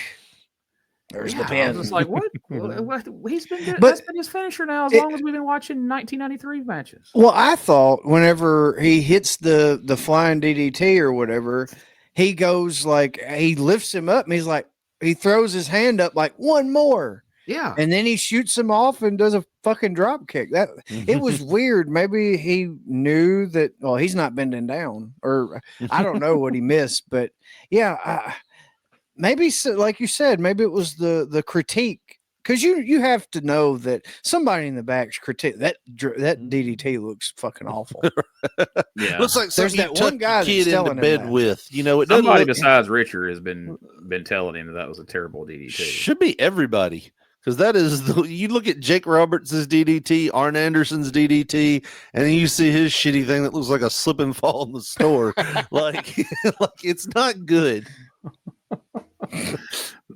There's the Yeah, I pin. was just like, what? What? He's been good. But That's been his finisher now as long as we've been watching 1993 matches. Well, I thought whenever he hits the flying DDT or whatever, he goes like he lifts him up and he's like he throws his hand up like one more. Yeah. And then he shoots him off and does a fucking drop kick. That it was weird. Maybe he knew that. Well, he's not bending down, or I don't know what he missed. But yeah, maybe like you said, maybe it was the critique, because you have to know that somebody in the back's critique that DDT looks fucking awful. Yeah. Looks like There's something that you one tuck guy your kid that's telling into him bed that. with. You know, it doesn't Somebody look, besides Richard has been telling him that was a terrible DDT. should be everybody. Because that is you look at Jake Roberts' DDT, Arn Anderson's DDT, and then you see his shitty thing that looks like a slip and fall in the store. like it's not good.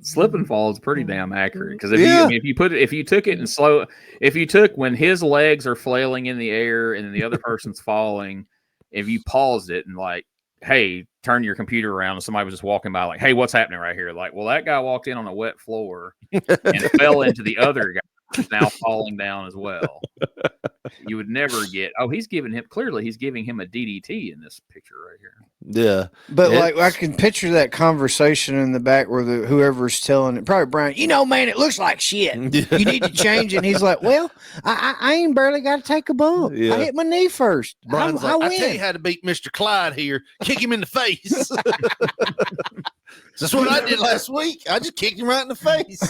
Slip and fall is pretty damn accurate, because if you took it in slow, if you took when his legs are flailing in the air and then the other person's falling, if you paused it and like, hey, turn your computer around, and somebody was just walking by like, hey, what's happening right here? Like, well, that guy walked in on a wet floor and fell into the other guy who's now falling down as well. You would never get, he's giving him a DDT in this picture right here. Yeah. But like I can picture that conversation in the back where whoever's telling it, probably Brian, man, it looks like shit. You need to change it. And he's like, well, I ain't barely got to take a bump. Yeah. I hit my knee first. Brian's I like, win. I tell you how to beat Mr. Clyde here. Kick him in the face. That's what I did last week. I just kicked him right in the face.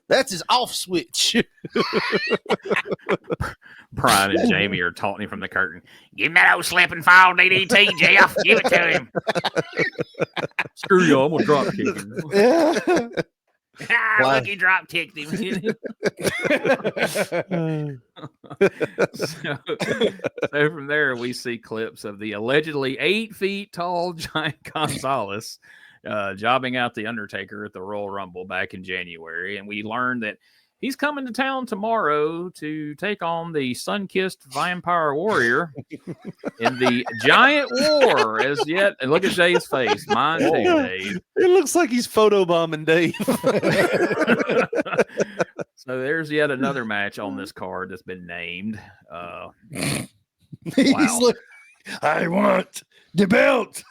That's his off switch. Brian and Jamie are taunting from the curtain. Give him that old slip and fall DDT, Jeff. Give it to him. Screw you, I'm gonna drop kick him. Look, he drop kicked him. so from there, we see clips of the allegedly 8 feet tall Giant Gonzalez jobbing out the Undertaker at the Royal Rumble back in January, and we learned that he's coming to town tomorrow to take on the sun-kissed Vampire Warrior in the Giant War. And look at Jay's face. Mine too, Dave. It looks like he's photobombing Dave. So there's yet another match on this card that's been named. He's like, I want the belt.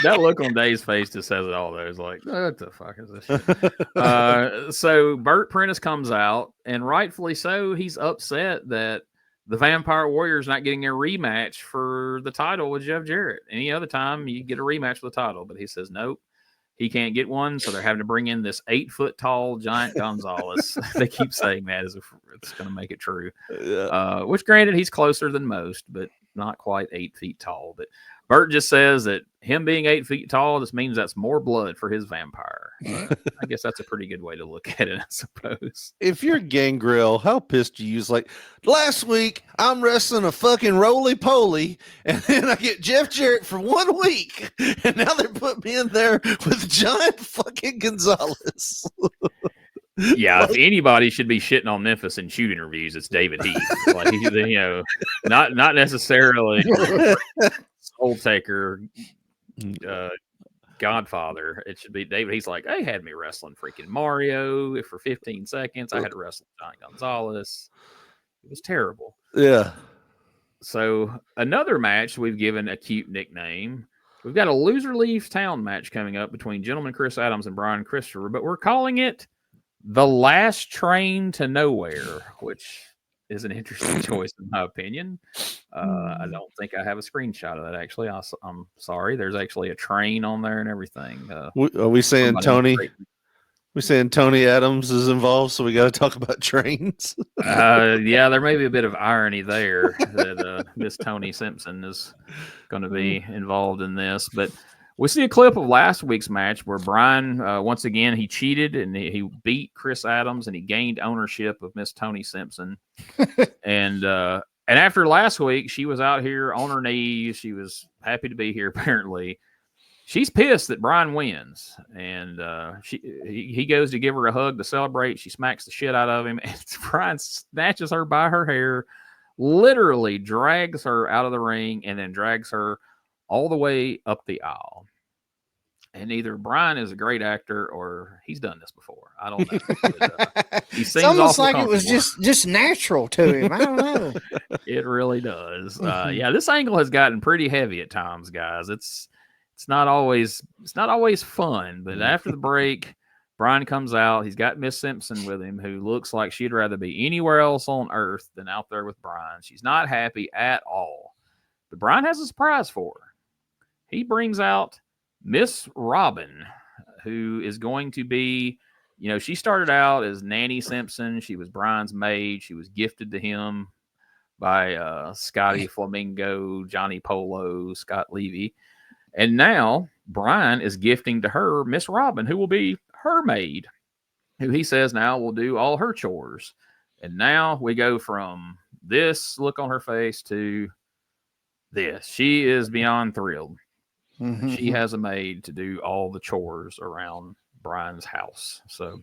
That look on Dave's face just says it all, though. It's like, what the fuck is this shit? So Bert Prentice comes out, and rightfully so. He's upset that the Vampire Warrior's not getting a rematch for the title with Jeff Jarrett. Any other time, you get a rematch for the title, but he says nope. He can't get one, so they're having to bring in this 8 foot tall Giant Gonzalez. They keep saying that as if it's going to make it true. Yeah. Which, granted, he's closer than most, but not quite 8 feet tall. But Bert just says that him being 8 feet tall just means that's more blood for his vampire. I guess that's a pretty good way to look at it, I suppose. If you're Gangrel, how pissed are you? It's like, last week I'm wrestling a fucking roly-poly, and then I get Jeff Jarrett for 1 week, and now they're putting me in there with Giant fucking Gonzalez. Yeah, if anybody should be shitting on Memphis in shoot interviews, it's David Heath. Like, not necessarily Soul Taker, Godfather. It should be David. He's like, they had me wrestling freaking Mario for 15 seconds. I had to wrestle Giant Gonzalez. It was terrible. Yeah. So another match we've given a cute nickname. We've got a Loser Leaves Town match coming up between Gentleman Chris Adams and Brian Christopher, but we're calling it The Last Train to Nowhere, which is an interesting choice in my opinion. I don't think I have a screenshot of that, actually. I'm sorry. There's actually a train on there and everything. Are we saying Tony? We saying Tony Adams is involved, so we got to talk about trains. Yeah, there may be a bit of irony there that Miss Tony Simpson is going to be involved in this, but we see a clip of last week's match where Brian, once again, he cheated and he beat Chris Adams and he gained ownership of Miss Tony Simpson. And after last week, she was out here on her knees. She was happy to be here, apparently. She's pissed that Brian wins, and he goes to give her a hug to celebrate. She smacks the shit out of him, and Brian snatches her by her hair, literally drags her out of the ring, and then drags her all the way up the aisle. And either Brian is a great actor or he's done this before. I don't know. But, he It's seems almost awful like it was comfortable. just natural to him. I don't know. It really does. Yeah, this angle has gotten pretty heavy at times, guys. It's not always fun. But after the break, Brian comes out. He's got Miss Simpson with him, who looks like she'd rather be anywhere else on earth than out there with Brian. She's not happy at all. But Brian has a surprise for her. He brings out Miss Robin, who is going to be, she started out as Nanny Simpson. She was Brian's maid. She was gifted to him by Scotty Flamingo, Johnny Polo, Scott Levy. And now Brian is gifting to her Miss Robin, who will be her maid, who he says now will do all her chores. And now we go from this look on her face to this. She is beyond thrilled. She has a maid to do all the chores around Brian's house. So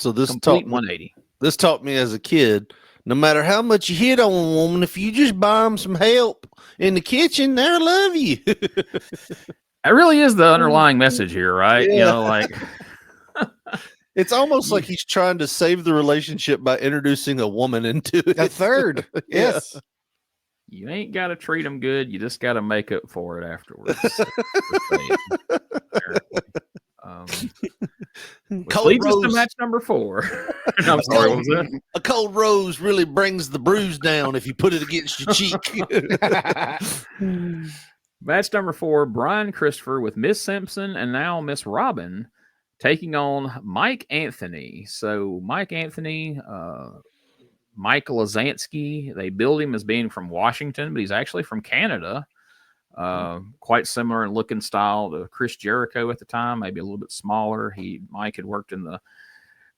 this complete 180. This taught me as a kid, no matter how much you hit on a woman, if you just buy them some help in the kitchen, they'll love you. That really is the underlying message here, right? Yeah. It's almost like he's trying to save the relationship by introducing a woman into it. A third. Yes. You ain't got to treat them good. You just got to make up for it afterwards. Which leads us to match number 4. I'm sorry, what was that? A cold rose really brings the bruise down if you put it against your cheek. Match number 4, Brian Christopher with Miss Simpson and now Miss Robin taking on Mike Anthony. So Mike Anthony, Mike Lazansky, they build him as being from Washington, but he's actually from Canada. Quite similar in look and style to Chris Jericho at the time, maybe a little bit smaller. Mike had worked in the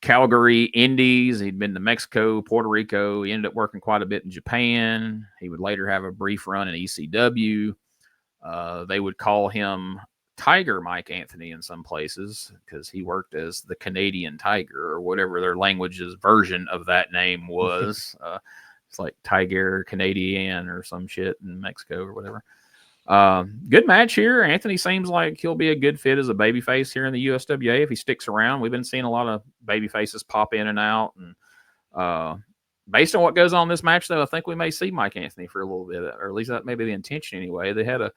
Calgary Indies. He'd been to Mexico, Puerto Rico. He ended up working quite a bit in Japan. He would later have a brief run in ECW. They would call him Tiger Mike Anthony in some places because he worked as the Canadian Tiger or whatever their language's version of that name was. It's like Tiger Canadian or some shit in Mexico or whatever. Good match here. Anthony seems like he'll be a good fit as a babyface here in the USWA if he sticks around. We've been seeing a lot of babyfaces pop in and out. And based on what goes on in this match, though, I think we may see Mike Anthony for a little bit, or at least that may be the intention anyway. They had a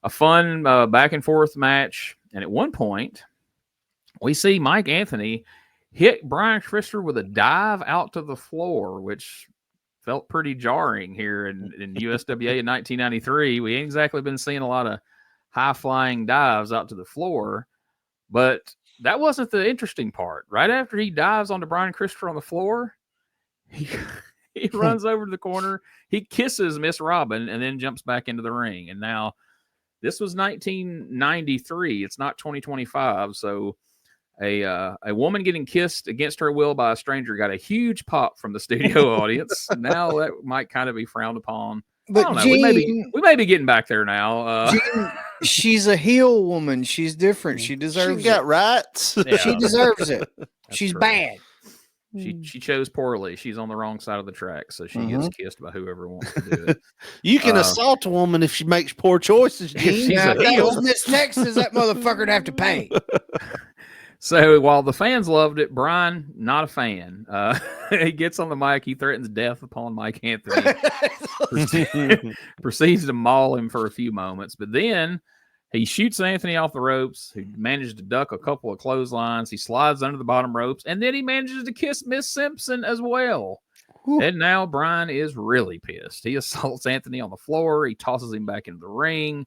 fun back and forth match. And at one point, we see Mike Anthony hit Brian Christopher with a dive out to the floor, which felt pretty jarring here in USWA in 1993. We ain't exactly been seeing a lot of high-flying dives out to the floor, but that wasn't the interesting part. Right after he dives onto Brian Christopher on the floor, he runs over to the corner, he kisses Miss Robin, and then jumps back into the ring. And now, this was 1993. It's not 2025, so a woman getting kissed against her will by a stranger got a huge pop from the studio audience. Now that might kind of be frowned upon. But I don't know. We may be getting back there now. Gene, she's a heel woman. She's different. She deserves She got rights. Yeah. She deserves it. She's true. bad. She chose poorly. She's on the wrong side of the track, so she gets kissed by whoever wants to do it. You can assault a woman if she makes poor choices. If that was Miss Texas, that motherfucker'd have to pay. So while the fans loved it, Brian, not a fan. He gets on the mic. He threatens death upon Mike Anthony. Proceeds to maul him for a few moments. But then he shoots Anthony off the ropes. He manages to duck a couple of clotheslines. He slides under the bottom ropes. And then he manages to kiss Miss Simpson as well. Whew. And now Brian is really pissed. He assaults Anthony on the floor. He tosses him back into the ring.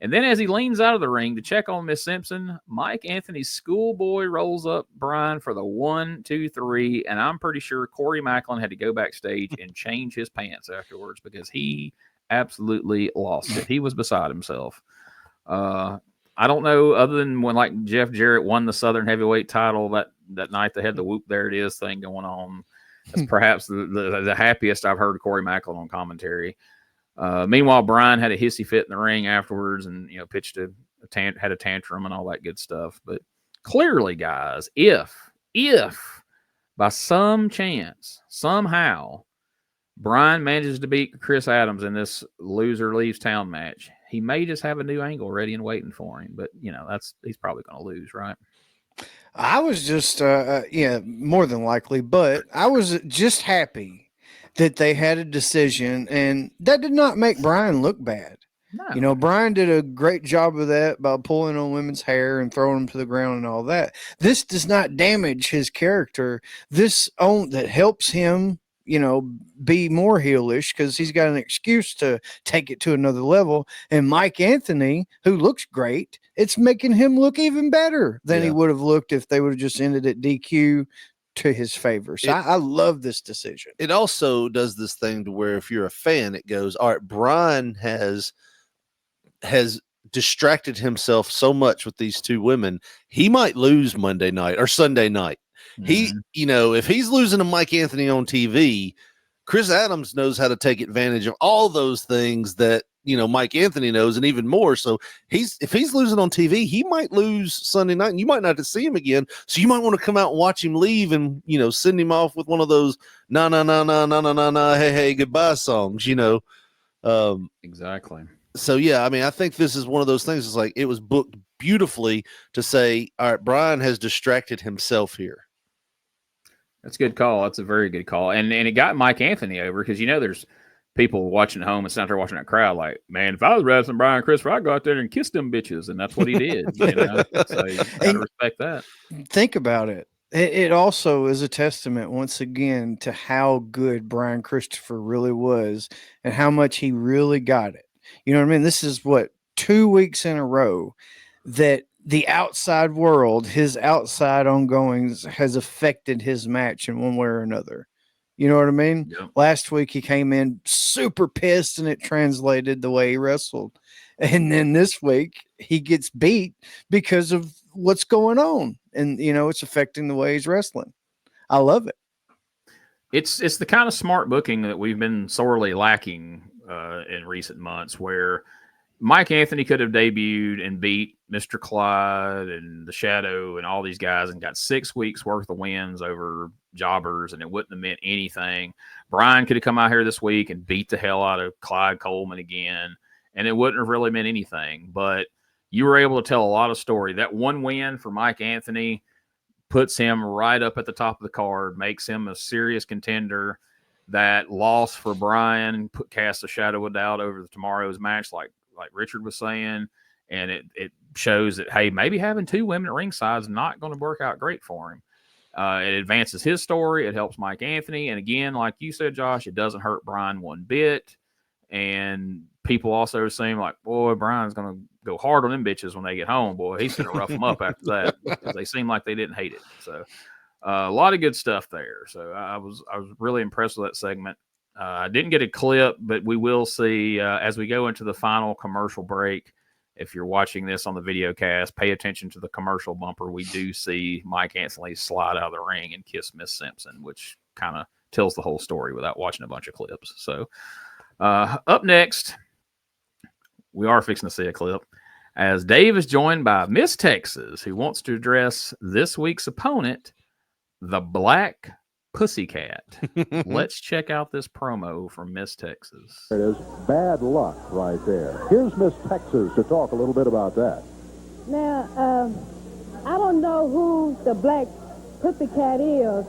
And then as he leans out of the ring to check on Miss Simpson, Mike Anthony's schoolboy rolls up Brian for the 1, 2, 3. And I'm pretty sure Corey Macklin had to go backstage and change his pants afterwards because he absolutely lost it. He was beside himself. I don't know, other than when like Jeff Jarrett won the Southern Heavyweight title that night, they had the whoop, there it is thing going on. That's perhaps the happiest I've heard of Corey Macklin on commentary. Meanwhile, Brian had a hissy fit in the ring afterwards and, pitched had a tantrum and all that good stuff. But clearly, guys, if by some chance, somehow, Brian manages to beat Chris Adams in this loser leaves town match, he may just have a new angle ready and waiting for him. But he's probably going to lose, right? I was just, more than likely, but I was just happy that they had a decision, and that did not make Brian look bad. No. Brian did a great job of that by pulling on women's hair and throwing them to the ground and all that. This does not damage his character. That helps him, be more heelish because he's got an excuse to take it to another level. And Mike Anthony, who looks great, it's making him look even better than he would have looked if they would have just ended at DQ to his favor. So I love this decision. It also does this thing to where if you're a fan, it goes, all right, Brian has distracted himself so much with these two women, he might lose Monday night or Sunday night. He, if he's losing to Mike Anthony on TV, Chris Adams knows how to take advantage of all those things that, Mike Anthony knows, and even more. So if he's losing on TV, he might lose Sunday night and you might not have to see him again. So you might want to come out and watch him leave and, send him off with one of those, na, na, na, na, na, na, na, na, hey, hey, goodbye songs, Exactly. So, yeah, I mean, I think this is one of those things. It's like it was booked beautifully to say, all right, Brian has distracted himself here. That's a good call. That's a very good call. And it got Mike Anthony over because, there's people watching at home and sitting there watching that crowd like, man, if I was wrestling Brian Christopher, I'd go out there and kiss them bitches. And that's what he did. So you got to respect that. Think about it. It also is a testament once again to how good Brian Christopher really was and how much he really got it. You know what I mean? This is 2 weeks in a row that the outside world, his outside ongoings has affected his match in one way or another. You know what I mean? Yep. Last week he came in super pissed and it translated the way he wrestled. And then this week he gets beat because of what's going on. And, it's affecting the way he's wrestling. I love it. It's the kind of smart booking that we've been sorely lacking in recent months, where Mike Anthony could have debuted and beat Mr. Clyde and the Shadow and all these guys and got 6 weeks worth of wins over jobbers, and it wouldn't have meant anything. Brian could have come out here this week and beat the hell out of Clyde Coleman again, and it wouldn't have really meant anything. But you were able to tell a lot of story. That one win for Mike Anthony puts him right up at the top of the card, makes him a serious contender. That loss for Brian casts a shadow of doubt over tomorrow's match, like Richard was saying, and it shows that, hey, maybe having two women at ringside is not going to work out great for him. It advances his story. It helps Mike Anthony. And again, like you said, Josh, it doesn't hurt Brian one bit. And people also seem like, boy, Brian's going to go hard on them bitches when they get home. Boy, he's going to rough them up after that because they seem like they didn't hate it. So a lot of good stuff there. So I was really impressed with that segment. I didn't get a clip, but we will see as we go into the final commercial break. If you're watching this on the video cast, pay attention to the commercial bumper. We do see Mike Anthony slide out of the ring and kiss Miss Simpson, which kind of tells the whole story without watching a bunch of clips. So up next, we are fixing to see a clip as Dave is joined by Miss Texas, who wants to address this week's opponent, the Black Pussycat. Let's check out this promo from Miss Texas. It is bad luck right there. Here's Miss Texas to talk a little bit about that. Now, I don't know who the Black Pussycat is,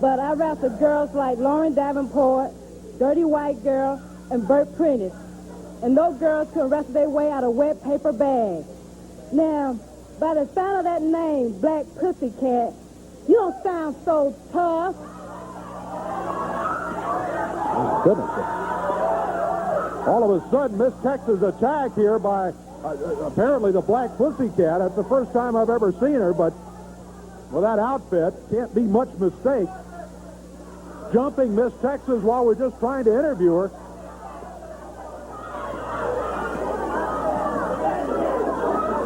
but I wrestled girls like Lauren Davenport, Dirty White Girl, and Bert Prentice. And those girls can wrestle their way out of wet paper bags. Now, by the sound of that name, Black Pussycat, you don't sound so tough. Oh, goodness. All of a sudden, Miss Texas attacked here by apparently the Black Pussycat. That's the first time I've ever seen her, but with that outfit, can't be much mistake. Jumping Miss Texas while we're just trying to interview her.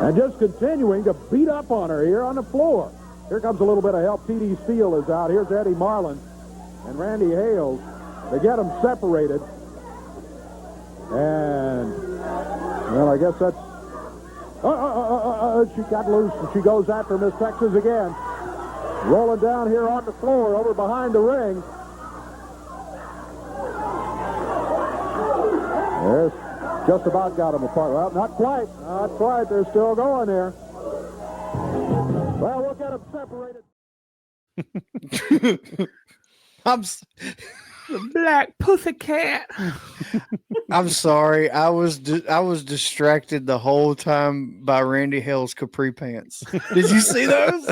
And just continuing to beat up on her here on the floor. Here comes a little bit of help. T.D. Steele is out. Here's Eddie Marlin and Randy Hales to get them separated. And, well, I guess that's... she got loose, and she goes after Miss Texas again. Rolling down here on the floor over behind the ring. There's Just about got them apart. Well, not quite. Not quite. They're still going here. Well, we'll get them separated. The black pussycat. I'm sorry. I was distracted the whole time by Randy Hill's capri pants. Did you see those?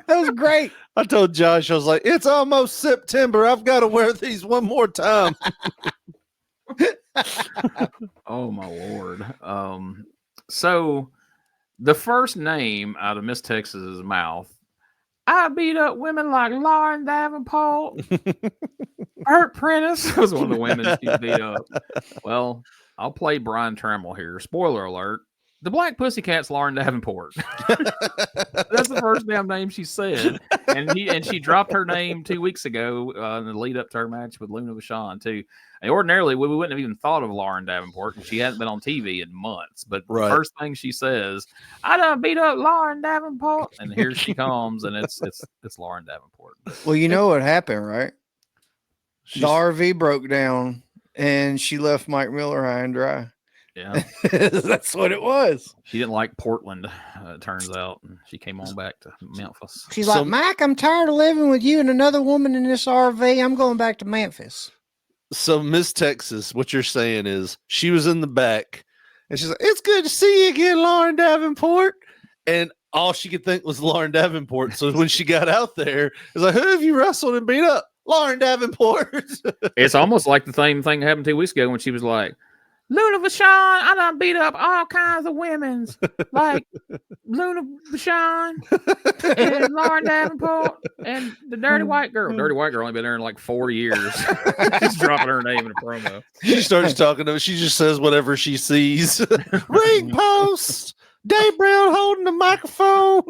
That was great. I told Josh, I was like, it's almost September. I've got to wear these one more time. Oh my Lord. So the first name out of Miss Texas's mouth, I beat up women like Lauren Davenport. Bert Prentice was one of the women she beat up. Well, I'll play Brian Trammell here. Spoiler alert. The Black Pussycat's Lauren Davenport. That's the first damn name she said. And she dropped her name 2 weeks ago in the lead up to her match with Luna Vachon, too. And ordinarily, we wouldn't have even thought of Lauren Davenport because she hasn't been on TV in months. But the first thing she says, I done beat up Lauren Davenport. And here she comes, and it's Lauren Davenport. Well, you know what happened, right? The RV broke down, and she left Mike Miller high and dry. Yeah. That's what it was. She didn't like Portland, it turns out. And she came on back to Memphis. She's like, Mike, I'm tired of living with you and another woman in this RV. I'm going back to Memphis. So Miss Texas, what you're saying is she was in the back and she's like, it's good to see you again, Lauren Davenport. And all she could think was Lauren Davenport. So when she got out there, it's like, who have you wrestled and beat up? Lauren Davenport. It's almost like the same thing happened 2 weeks ago when she was like, Luna Vachon, I done beat up all kinds of women's, like Luna Vachon and Lauren Davenport and the Dirty White Girl. Dirty White Girl only been there in like 4 years. She's dropping her name in a promo. She starts talking to him. She just says whatever she sees. Ring post. Dave Brown holding the microphone.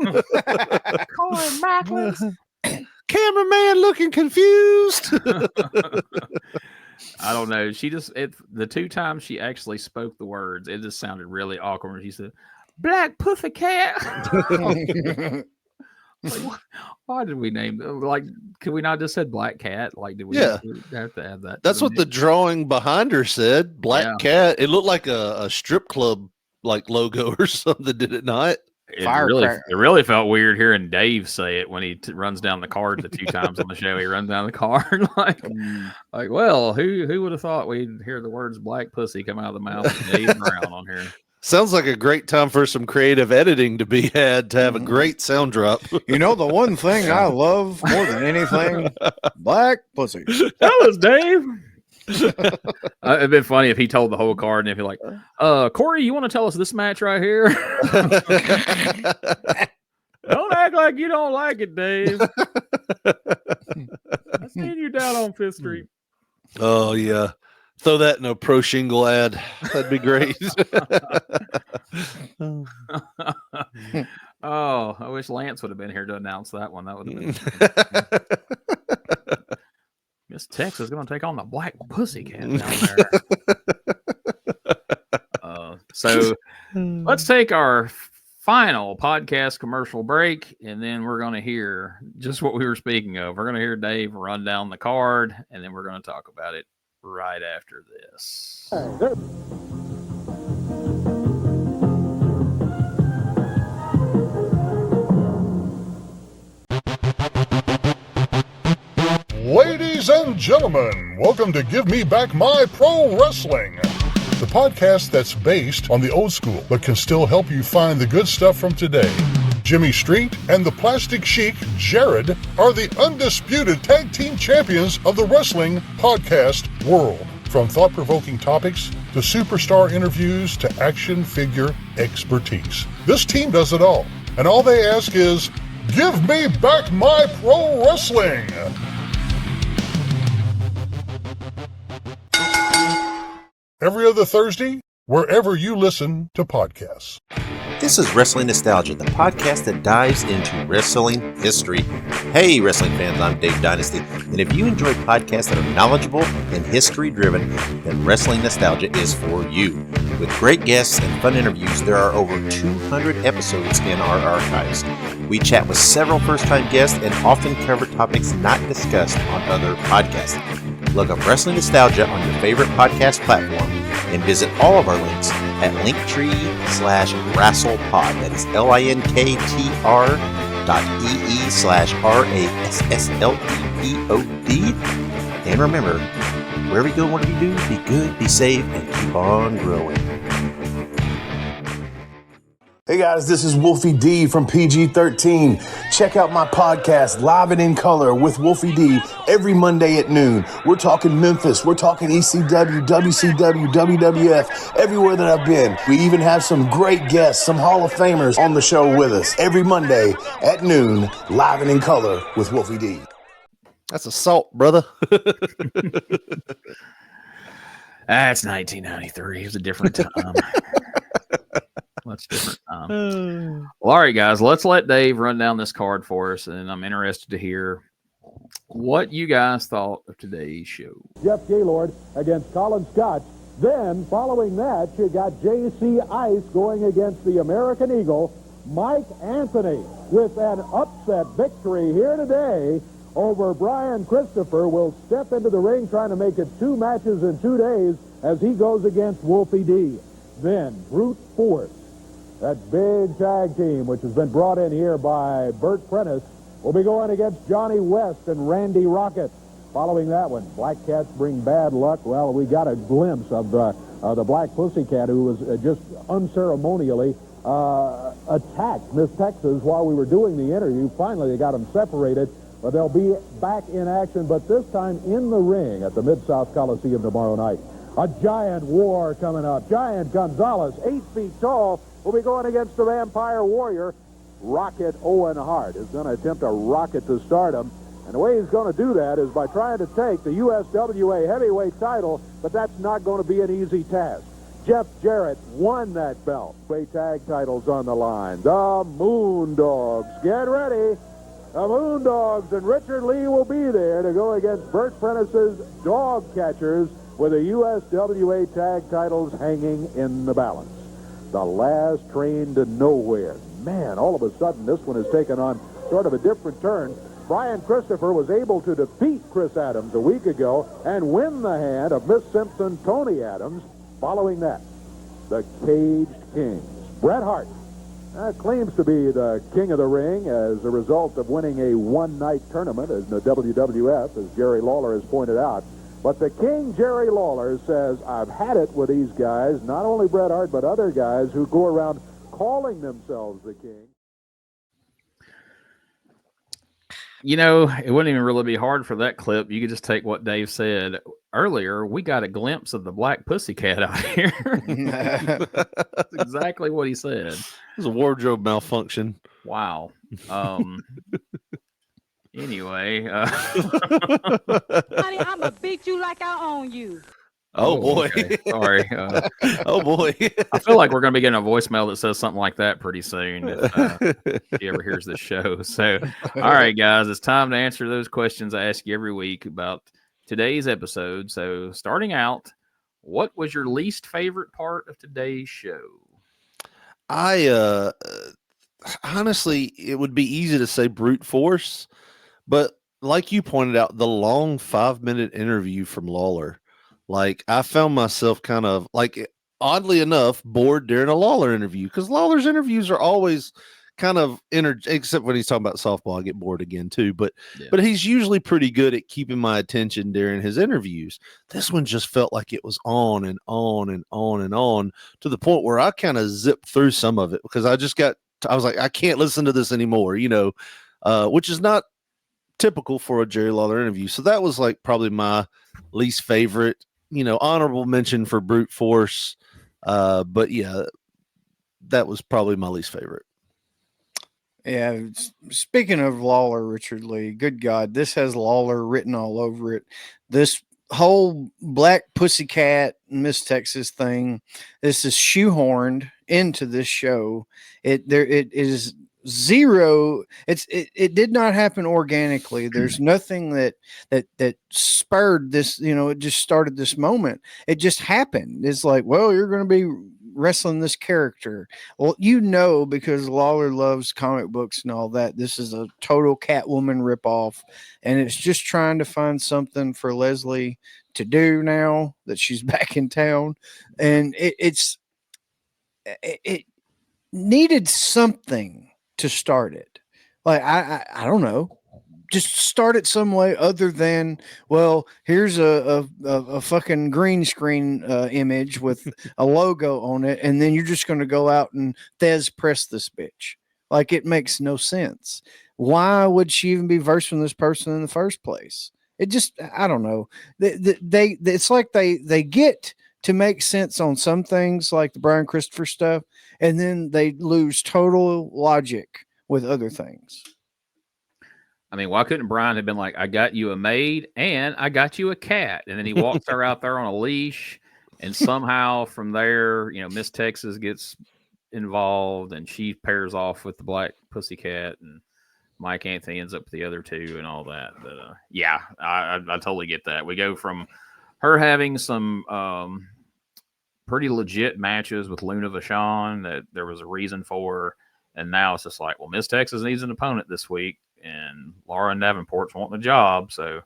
Corey Michaels. Cameraman looking confused. I don't know. She just the 2 times she actually spoke the words, it just sounded really awkward when she said, Black Pussycat. Like, why did we name them? Like, could we not just said Black Cat? Like, did we have to add that? That's what the drawing behind her said. Black Cat. It looked like a strip club like logo or something, did it not? It really felt weird hearing Dave say it when he runs down the card the 2 times on the show. He runs down the card like, well, who would have thought we'd hear the words "black pussy" come out of the mouth of Dave Brown on here? Sounds like a great time for some creative editing to be had to have a great sound drop. You know, the one thing I love more than anything, black pussy. That was Dave. It'd been funny if he told the whole card and if he's like, Corey, you want to tell us this match right here? Don't act like you don't like it, Dave. I seen you down on Fifth Street. Oh yeah, throw that in a pro shingle ad. That'd be great. Oh, I wish Lance would have been here to announce that one. That would have been Miss Texas is going to take on the Black Pussycat down there. So let's take our final podcast commercial break, and then we're going to hear just what we were speaking of. We're going to hear Dave run down the card, and then we're going to talk about it right after this. Ladies and gentlemen, welcome to Give Me Back My Pro Wrestling, the podcast that's based on the old school but can still help you find the good stuff from today. Jimmy Street and the Plastic Chic, Jared, are the undisputed tag team champions of the wrestling podcast world. From thought-provoking topics to superstar interviews to action figure expertise. This team does it all, and all they ask is, give me back my pro wrestling! Every other Thursday, wherever you listen to podcasts. This is Wrestling Nostalgia, the podcast that dives into wrestling history. Hey, wrestling fans, I'm Dave Dynasty, and if you enjoy podcasts that are knowledgeable and history-driven, then Wrestling Nostalgia is for you. With great guests and fun interviews, there are over 200 episodes in our archives. We chat with several first-time guests and often cover topics not discussed on other podcasts. Look up Wrestling Nostalgia on your favorite podcast platform and visit all of our links at linktree/RasslePod. That is linktr.ee/RASSLEPOD. And remember, wherever you go, whatever you do, be good, be safe, and keep on growing. Hey guys, this is Wolfie D from PG-13. Check out my podcast, Live and in Color with Wolfie D, every Monday at noon. We're talking Memphis, we're talking ECW, WCW, WWF, everywhere that I've been. We even have some great guests, some Hall of Famers on the show with us. Every Monday at noon, Live and in Color with Wolfie D. That's assault, brother. That's 1993. It was a different time. Much different time. Well, all right, guys, let's let Dave run down this card for us, and I'm interested to hear what you guys thought of today's show. Jeff Gaylord against Colin Scott. Then, following that, you got J.C. Ice going against the American Eagle, Mike Anthony, with an upset victory here today over Brian Christopher. Will step into the ring trying to make it 2 matches in 2 days as he goes against Wolfie D. Then, Brute Force, that big tag team, which has been brought in here by Bert Prentice, will be going against Johnny West and Randy Rocket. Following that one, Black Cats bring bad luck. Well, we got a glimpse of the Black Pussycat, who was just unceremonially attacked Miss Texas while we were doing the interview. Finally, they got them separated, but they'll be back in action, but this time in the ring at the Mid-South Coliseum tomorrow night. A giant war coming up. Giant Gonzalez, 8 feet tall, will be going against the Vampire Warrior. Rocket Owen Hart is going to attempt a rocket to stardom. And the way he's going to do that is by trying to take the USWA heavyweight title, but that's not going to be an easy task. Jeff Jarrett won that belt. Tag titles on the line. The Moondogs. Get ready. The Moondogs and Richard Lee will be there to go against Bert Prentice's Dog Catchers, with the USWA tag titles hanging in the balance. The last train to nowhere. Man, all of a sudden, this one has taken on sort of a different turn. Brian Christopher was able to defeat Chris Adams a week ago and win the hand of Miss Simpson, Tony Adams. Following that, the Caged Kings. Bret Hart claims to be the king of the ring as a result of winning a one-night tournament in the WWF, as Jerry Lawler has pointed out. But the King, Jerry Lawler, says, I've had it with these guys, not only Bret Hart, but other guys who go around calling themselves the King. You know, it wouldn't even really be hard for that clip. You could just take what Dave said earlier. We got a glimpse of the Black Pussycat out here. That's exactly what he said. It was a wardrobe malfunction. Wow. Anyway. Honey, I'm going to beat you like I own you. Oh, boy. Okay. Sorry. Oh, boy. I feel like we're going to be getting a voicemail that says something like that pretty soon if he ever hears this show. So, all right, guys, it's time to answer those questions I ask you every week about today's episode. So, starting out, what was your least favorite part of today's show? Honestly, it would be easy to say brute force, but like you pointed out, the long 5-minute interview from Lawler, like I found myself kind of like, oddly enough, bored during a Lawler interview, because Lawler's interviews are always kind of except when he's talking about softball, I get bored again too, but he's usually pretty good at keeping my attention during his interviews. This one just felt like it was on and on and on and on, to the point where I kind of zipped through some of it because I was like, I can't listen to this anymore, which is not typical for a Jerry Lawler interview. So that was like probably my least favorite, honorable mention for brute force. But yeah, that was probably my least favorite. Yeah. Speaking of Lawler, Richard Lee, good God, this has Lawler written all over it. This whole Black Pussycat Miss Texas thing, this is shoehorned into this show. It is zero. It did not happen organically. There's nothing that spurred this. It just started this moment. It just happened. It's like, well, you're going to be wrestling this character. Well, because Lawler loves comic books and all that, this is a total Catwoman ripoff, and it's just trying to find something for Leslie to do now that she's back in town, and it needed something to start it. Like I don't know, just start it some way other than, well, here's a fucking green screen image with a logo on it, and then you're just going to go out and Thez press this bitch. Like, it makes no sense. Why would she even be versing this person in the first place? It just, I don't know. It's like they get to make sense on some things, like the Brian Christopher stuff, and then they lose total logic with other things. I mean, why couldn't Brian have been like, I got you a maid and I got you a cat? And then he walks her out there on a leash. And somehow from there, Miss Texas gets involved and she pairs off with the black pussycat, and Mike Anthony ends up with the other two and all that. But yeah, I totally get that. We go from her having some pretty legit matches with Luna Vachon that there was a reason for. And now it's just like, well, Miss Texas needs an opponent this week, and Laura and Davenport's wanting a job. So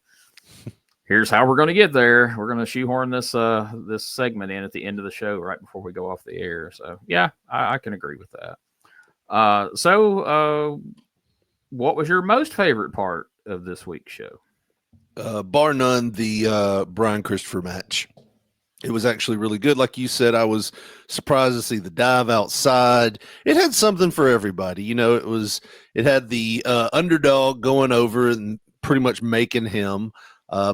here's how we're going to get there. We're going to shoehorn this this segment in at the end of the show right before we go off the air. So yeah, I can agree with that. So what was your most favorite part of this week's show? Bar none, the Brian Christopher match. It was actually really good. Like you said, I was surprised to see the dive outside. It had something for everybody. It had the underdog going over and pretty much making him.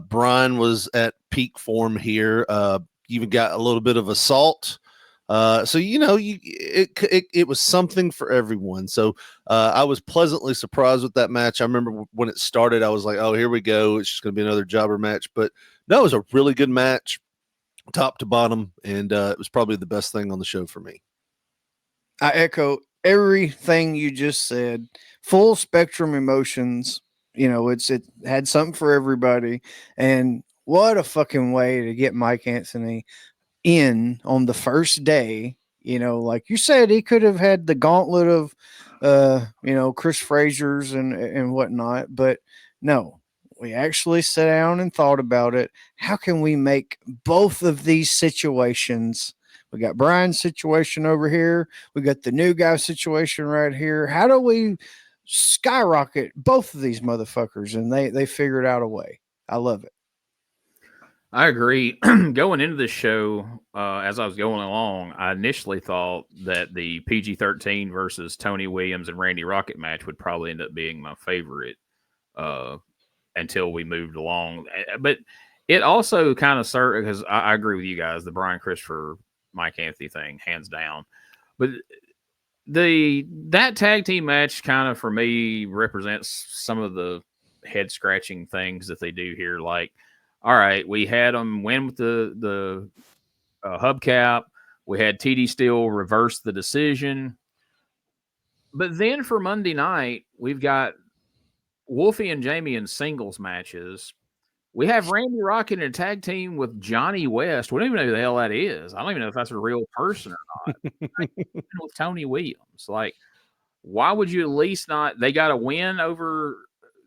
Brian was at peak form here. Even got a little bit of assault. It was something for everyone. So I was pleasantly surprised with that match. I remember when it started, I was like, oh, here we go. It's just going to be another jobber match. But no, it was a really good match, top to bottom, and it was probably the best thing on the show for me. I echo everything you just said. Full spectrum emotions. It had something for everybody, and what a fucking way to get Mike Anthony in on the first day. Like you said, he could have had the gauntlet of Chris Frazier's and whatnot, but no. We actually sat down and thought about it. How can we make both of these situations? We got Brian's situation over here. We got the new guy situation right here. How do we skyrocket both of these motherfuckers? And they figured out a way. I love it. I agree. Going into this show, as I was going along, I initially thought that the PG-13 versus Tony Williams and Randy Rocket match would probably end up being my favorite until we moved along. But it also kind of served, because I agree with you guys, the Brian Christopher, Mike Anthony thing, hands down. But that tag team match kind of, for me, represents some of the head scratching things that they do here. Like, all right, we had them win with the hubcap. We had TD Steele reverse the decision. But then for Monday night, we've got Wolfie and Jamie in singles matches. We have Randy Rocket in a tag team with Johnny West. We don't even know who the hell that is. I don't even know if that's a real person or not. With Tony Williams. Like, why would you at least not? They got a win over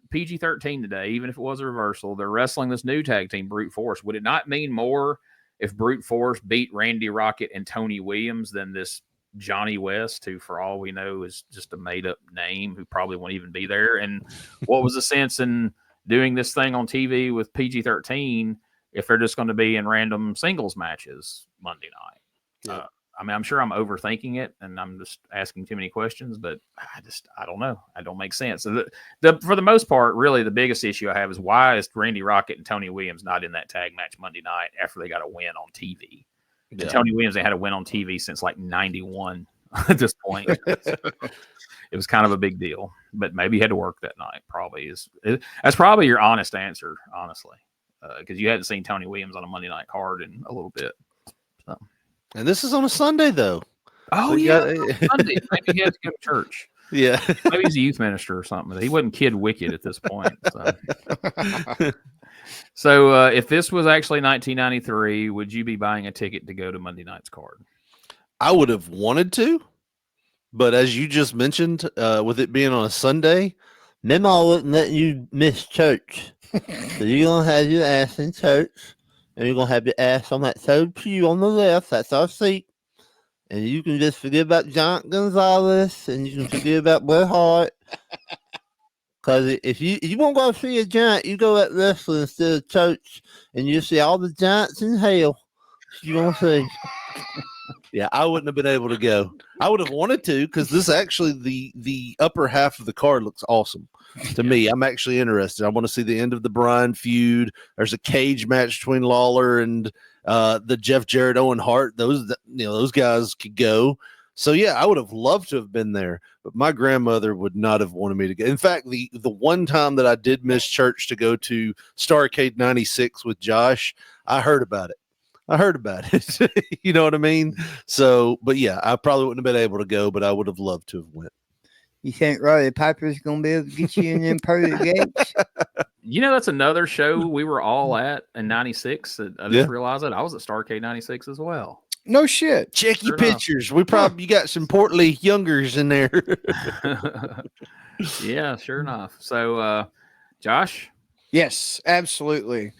PG-13 today, even if it was a reversal. They're wrestling this new tag team, Brute Force. Would it not mean more if Brute Force beat Randy Rocket and Tony Williams than this Johnny West, who, for all we know, is just a made-up name, who probably won't even be there? And what was the sense in doing this thing on TV with PG-13 if they're just going to be in random singles matches Monday night? Yeah. I'm sure I'm overthinking it, and I'm just asking too many questions, but I don't know. I don't make sense. So for the most part, really, the biggest issue I have is, why is Randy Rocket and Tony Williams not in that tag match Monday night after they got a win on TV? Yeah. Tony Williams, they had a win on TV since like 91 at this point. It was kind of a big deal, but maybe he had to work that night. That's probably your honest answer, honestly, because you hadn't seen Tony Williams on a Monday night card in a little bit. So. And this is on a Sunday, though. Oh, so yeah. Sunday. Maybe he had to go to church. Yeah. Maybe he's a youth minister or something. He wasn't Kid Wicked at this point. So if this was actually 1993, would you be buying a ticket to go to Monday night's card? I would have wanted to, but as you just mentioned, with it being on a Sunday, Mama wouldn't let you miss church. So you're going to have your ass in church, and you're going to have your ass on that third pew on the left. That's our seat. And you can just forget about John Gonzalez, and you can forget about Bret Hart. Because if you want to go see a giant, you go at wrestling instead of church, and you see all the giants in hell. You want to see. Yeah, I wouldn't have been able to go. I would have wanted to, because this actually the upper half of the card looks awesome to me. I'm actually interested. I want to see the end of the Bryan feud. There's a cage match between Lawler and the Jeff Jarrett Owen Hart. Those guys could go. So yeah, I would have loved to have been there, but my grandmother would not have wanted me to go. In fact, the one time that I did miss church to go to Starrcade 96 with Josh, I heard about it. You know what I mean? So, but yeah, I probably wouldn't have been able to go, but I would have loved to have went. You think Roddy Piper's going to be able to get you in them pearly gates? That's another show we were all at in 96. I just realized that I was at Starrcade 96 as well. No shit. Check your pictures. We probably you got some portly youngers in there. Yeah, sure enough. So, Josh? Yes, absolutely.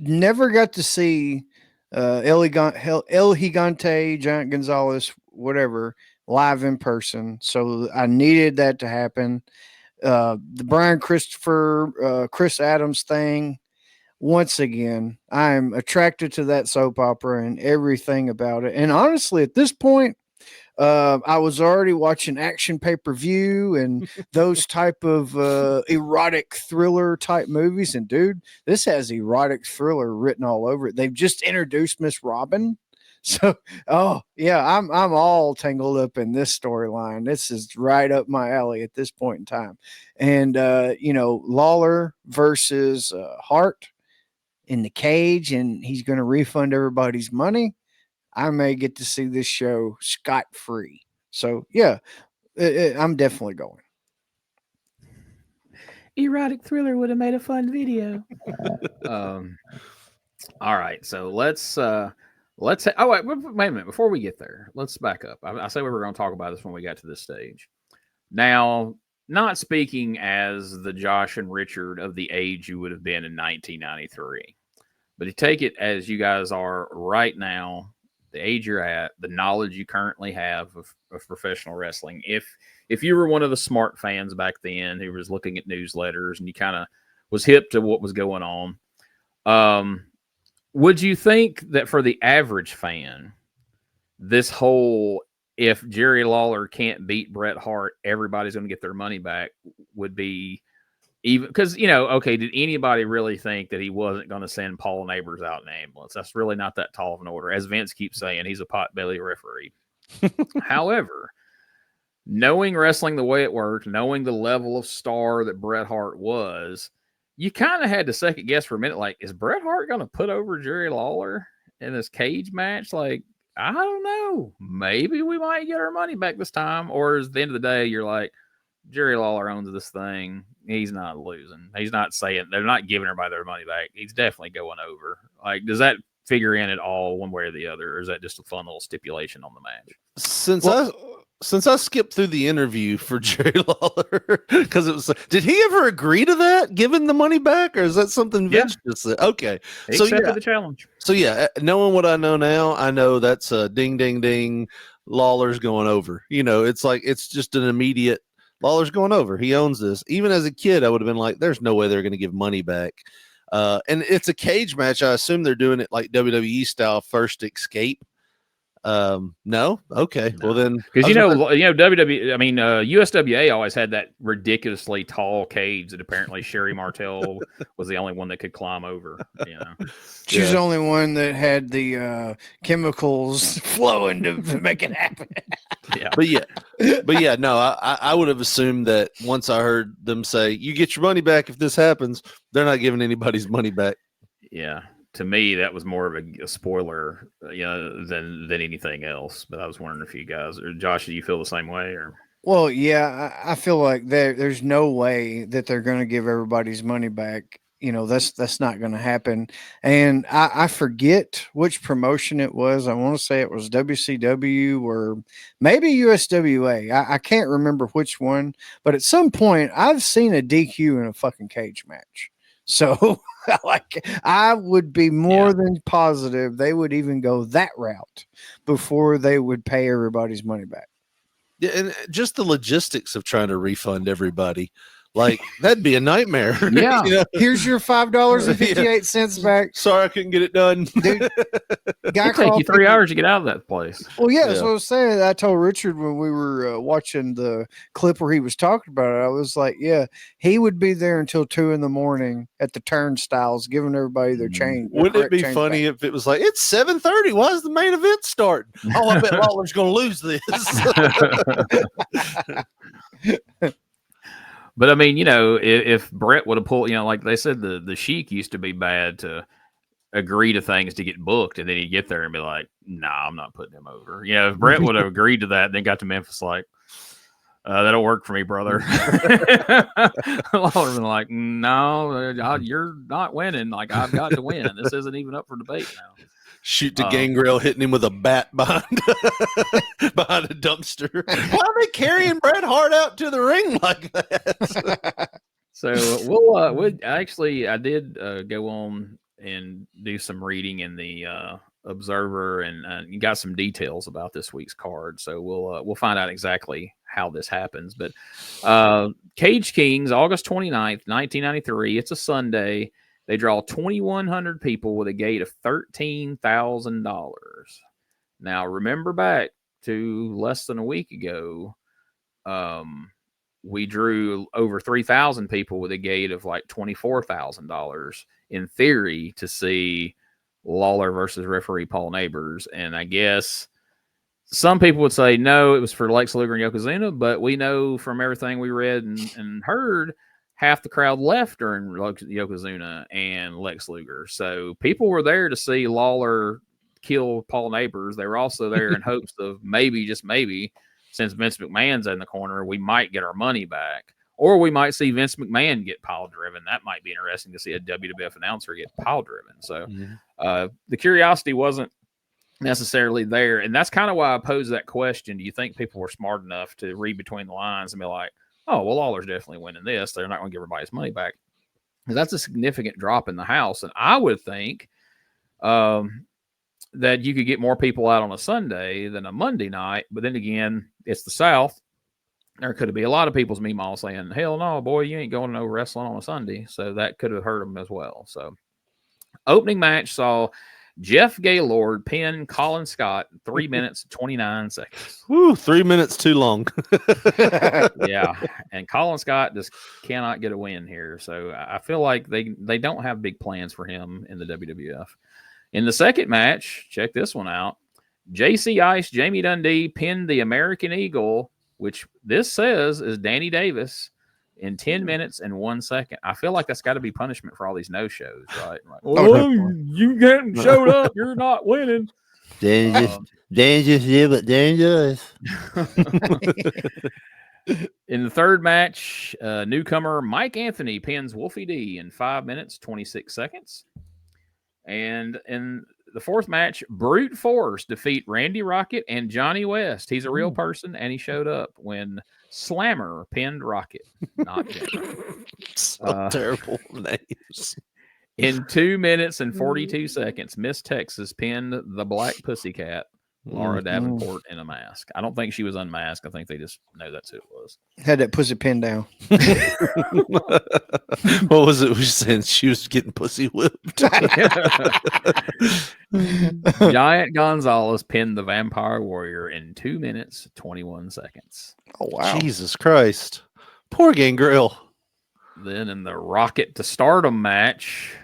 Never got to see El Gigante, Giant Gonzalez, whatever, live in person. So I needed that to happen. The Brian Christopher, Chris Adams thing. Once again, I'm attracted to that soap opera and everything about it. And honestly, at this point, I was already watching action pay-per-view and those type of erotic thriller type movies. And dude, this has erotic thriller written all over it. They've just introduced Miss Robin. So, oh yeah, I'm all tangled up in this storyline. This is right up my alley at this point in time. And Lawler versus Hart in the cage, and he's going to refund everybody's money. I may get to see this show scot-free. So, yeah, I'm definitely going. Erotic thriller would have made a fun video. All right, so let's oh wait a minute. Before we get there, let's back up. I said we were going to talk about this when we got to this stage. Now, not speaking as the Josh and Richard of the age you would have been in 1993, but you take it as you guys are right now, the age you're at, the knowledge you currently have of professional wrestling. If you were one of the smart fans back then who was looking at newsletters and you kind of was hip to what was going on, would you think that for the average fan, this whole if Jerry Lawler can't beat Bret Hart, everybody's going to get their money back would be even because, okay, did anybody really think that he wasn't going to send Paul Neighbors out in an ambulance? That's really not that tall of an order. As Vince keeps saying, he's a potbelly referee. However, knowing wrestling the way it worked, knowing the level of star that Bret Hart was, you kind of had to second guess for a minute, like, is Bret Hart going to put over Jerry Lawler in this cage match? Like, I don't know. Maybe we might get our money back this time. Or at the end of the day, you're like, Jerry Lawler owns this thing. He's not losing. He's not saying they're not giving everybody their money back. He's definitely going over. Like, does that figure in at all one way or the other? Or is that just a fun little stipulation on the match? Since I skipped through the interview for Jerry Lawler, because it was like, did he ever agree to that, giving the money back, or is that something Vince just said? Okay, he accepted the challenge. So yeah, knowing what I know now, I know that's a ding, ding, ding. Lawler's going over. It's like it's just an immediate. Lawler's going over. He owns this. Even as a kid, I would have been like, "There's no way they're going to give money back." And it's a cage match. I assume they're doing it like WWE style, first escape. No, okay. No. Well then, because WWE. I mean, USWA always had that ridiculously tall cage that apparently Sherry Martel was the only one that could climb over. She's the only one that had the chemicals flowing to make it happen. But yeah, no, I would have assumed that once I heard them say, "You get your money back if this happens," they're not giving anybody's money back. Yeah. To me, that was more of a spoiler, than anything else. But I was wondering if you guys, or Josh, do you feel the same way? Or well, yeah, I feel like there's no way that they're going to give everybody's money back. that's not going to happen. And I forget which promotion it was. I want to say it was WCW or maybe USWA. I can't remember which one, but at some point I've seen a DQ in a fucking cage match. So I would be more than positive they would even go that route before they would pay everybody's money back. Yeah, and just the logistics of trying to refund everybody. Like, that'd be a nightmare. Yeah. Here's your $5.58 back. Sorry, I couldn't get it done. Dude, It'd take you 3 hours to get out of that place. Well, yeah, that's what I was saying. I told Richard when we were watching the clip where he was talking about it, I was like, yeah, he would be there until 2 a.m. at the turnstiles, giving everybody their change. Wouldn't it be funny if it was like, it's 7:30? Why is the main event starting? Oh, I bet Lawler's going to lose this. But I mean, if Bret would have pulled, like they said, the Sheik used to be bad to agree to things to get booked, and then he'd get there and be like, "Nah, I'm not putting him over." If Bret would have agreed to that, then got to Memphis like, "That'll work for me, brother." Lawler been like, "No, you're not winning. Like, I've got to win. This isn't even up for debate now." Shoot to Gangrel, hitting him with a bat behind a dumpster. Why are they carrying Bret Hart out to the ring like that? So I did go on and do some reading in the Observer and got some details about this week's card. So we'll find out exactly how this happens. But Cage Kings, August 29th, 1993. It's a Sunday. They draw 2,100 people with a gate of $13,000. Now, remember back to less than a week ago, we drew over 3,000 people with a gate of like $24,000 in theory to see Lawler versus referee Paul Neighbors. And I guess some people would say, no, it was for Lex Luger and Yokozuna, but we know from everything we read and heard, half the crowd left during Yokozuna and Lex Luger. So people were there to see Lawler kill Paul Neighbors. They were also there in hopes of maybe, just maybe, since Vince McMahon's in the corner, we might get our money back. Or we might see Vince McMahon get pile driven. That might be interesting to see a WWF announcer get pile driven. So the curiosity wasn't necessarily there. And that's kind of why I posed that question. Do you think people were smart enough to read between the lines and be like, oh, well, Lawler's definitely winning this. They're not going to give everybody's money back. That's a significant drop in the house. And I would think that you could get more people out on a Sunday than a Monday night. But then again, it's the South. There could be a lot of people's meemaw saying, hell no, boy, you ain't going to no wrestling on a Sunday. So that could have hurt them as well. So opening match saw Jeff Gaylord pin Colin Scott in 3 minutes, 29 seconds. Woo, 3 minutes too long. Yeah. And Colin Scott just cannot get a win here. So I feel like they don't have big plans for him in the WWF. In the second match, check this one out. JC Ice, Jamie Dundee pinned the American Eagle, which this says is Danny Davis, in 10 minutes and 1 second. I feel like that's got to be punishment for all these no-shows, right? Like, oh, you hadn't showed up. You're not winning. Danny just did what Danny does. In the third match, newcomer Mike Anthony pins Wolfie D in 5 minutes, 26 seconds. And in the fourth match, Brute Force defeat Randy Rocket and Johnny West. He's a real person, and he showed up when Slammer pinned Rocket. Not So terrible names. In 2 minutes and 42 seconds, Miss Texas pinned the Black Pussycat, Laura Davenport, in a mask. I don't think she was unmasked. I think they just know that's who it was. Had that pussy pinned down. What was it? We saying she was getting pussy whipped. Giant Gonzalez pinned the Vampire Warrior in 2 minutes, 21 seconds. Oh, wow. Jesus Christ. Poor Gangrel. Then in the Rocket to Stardom match,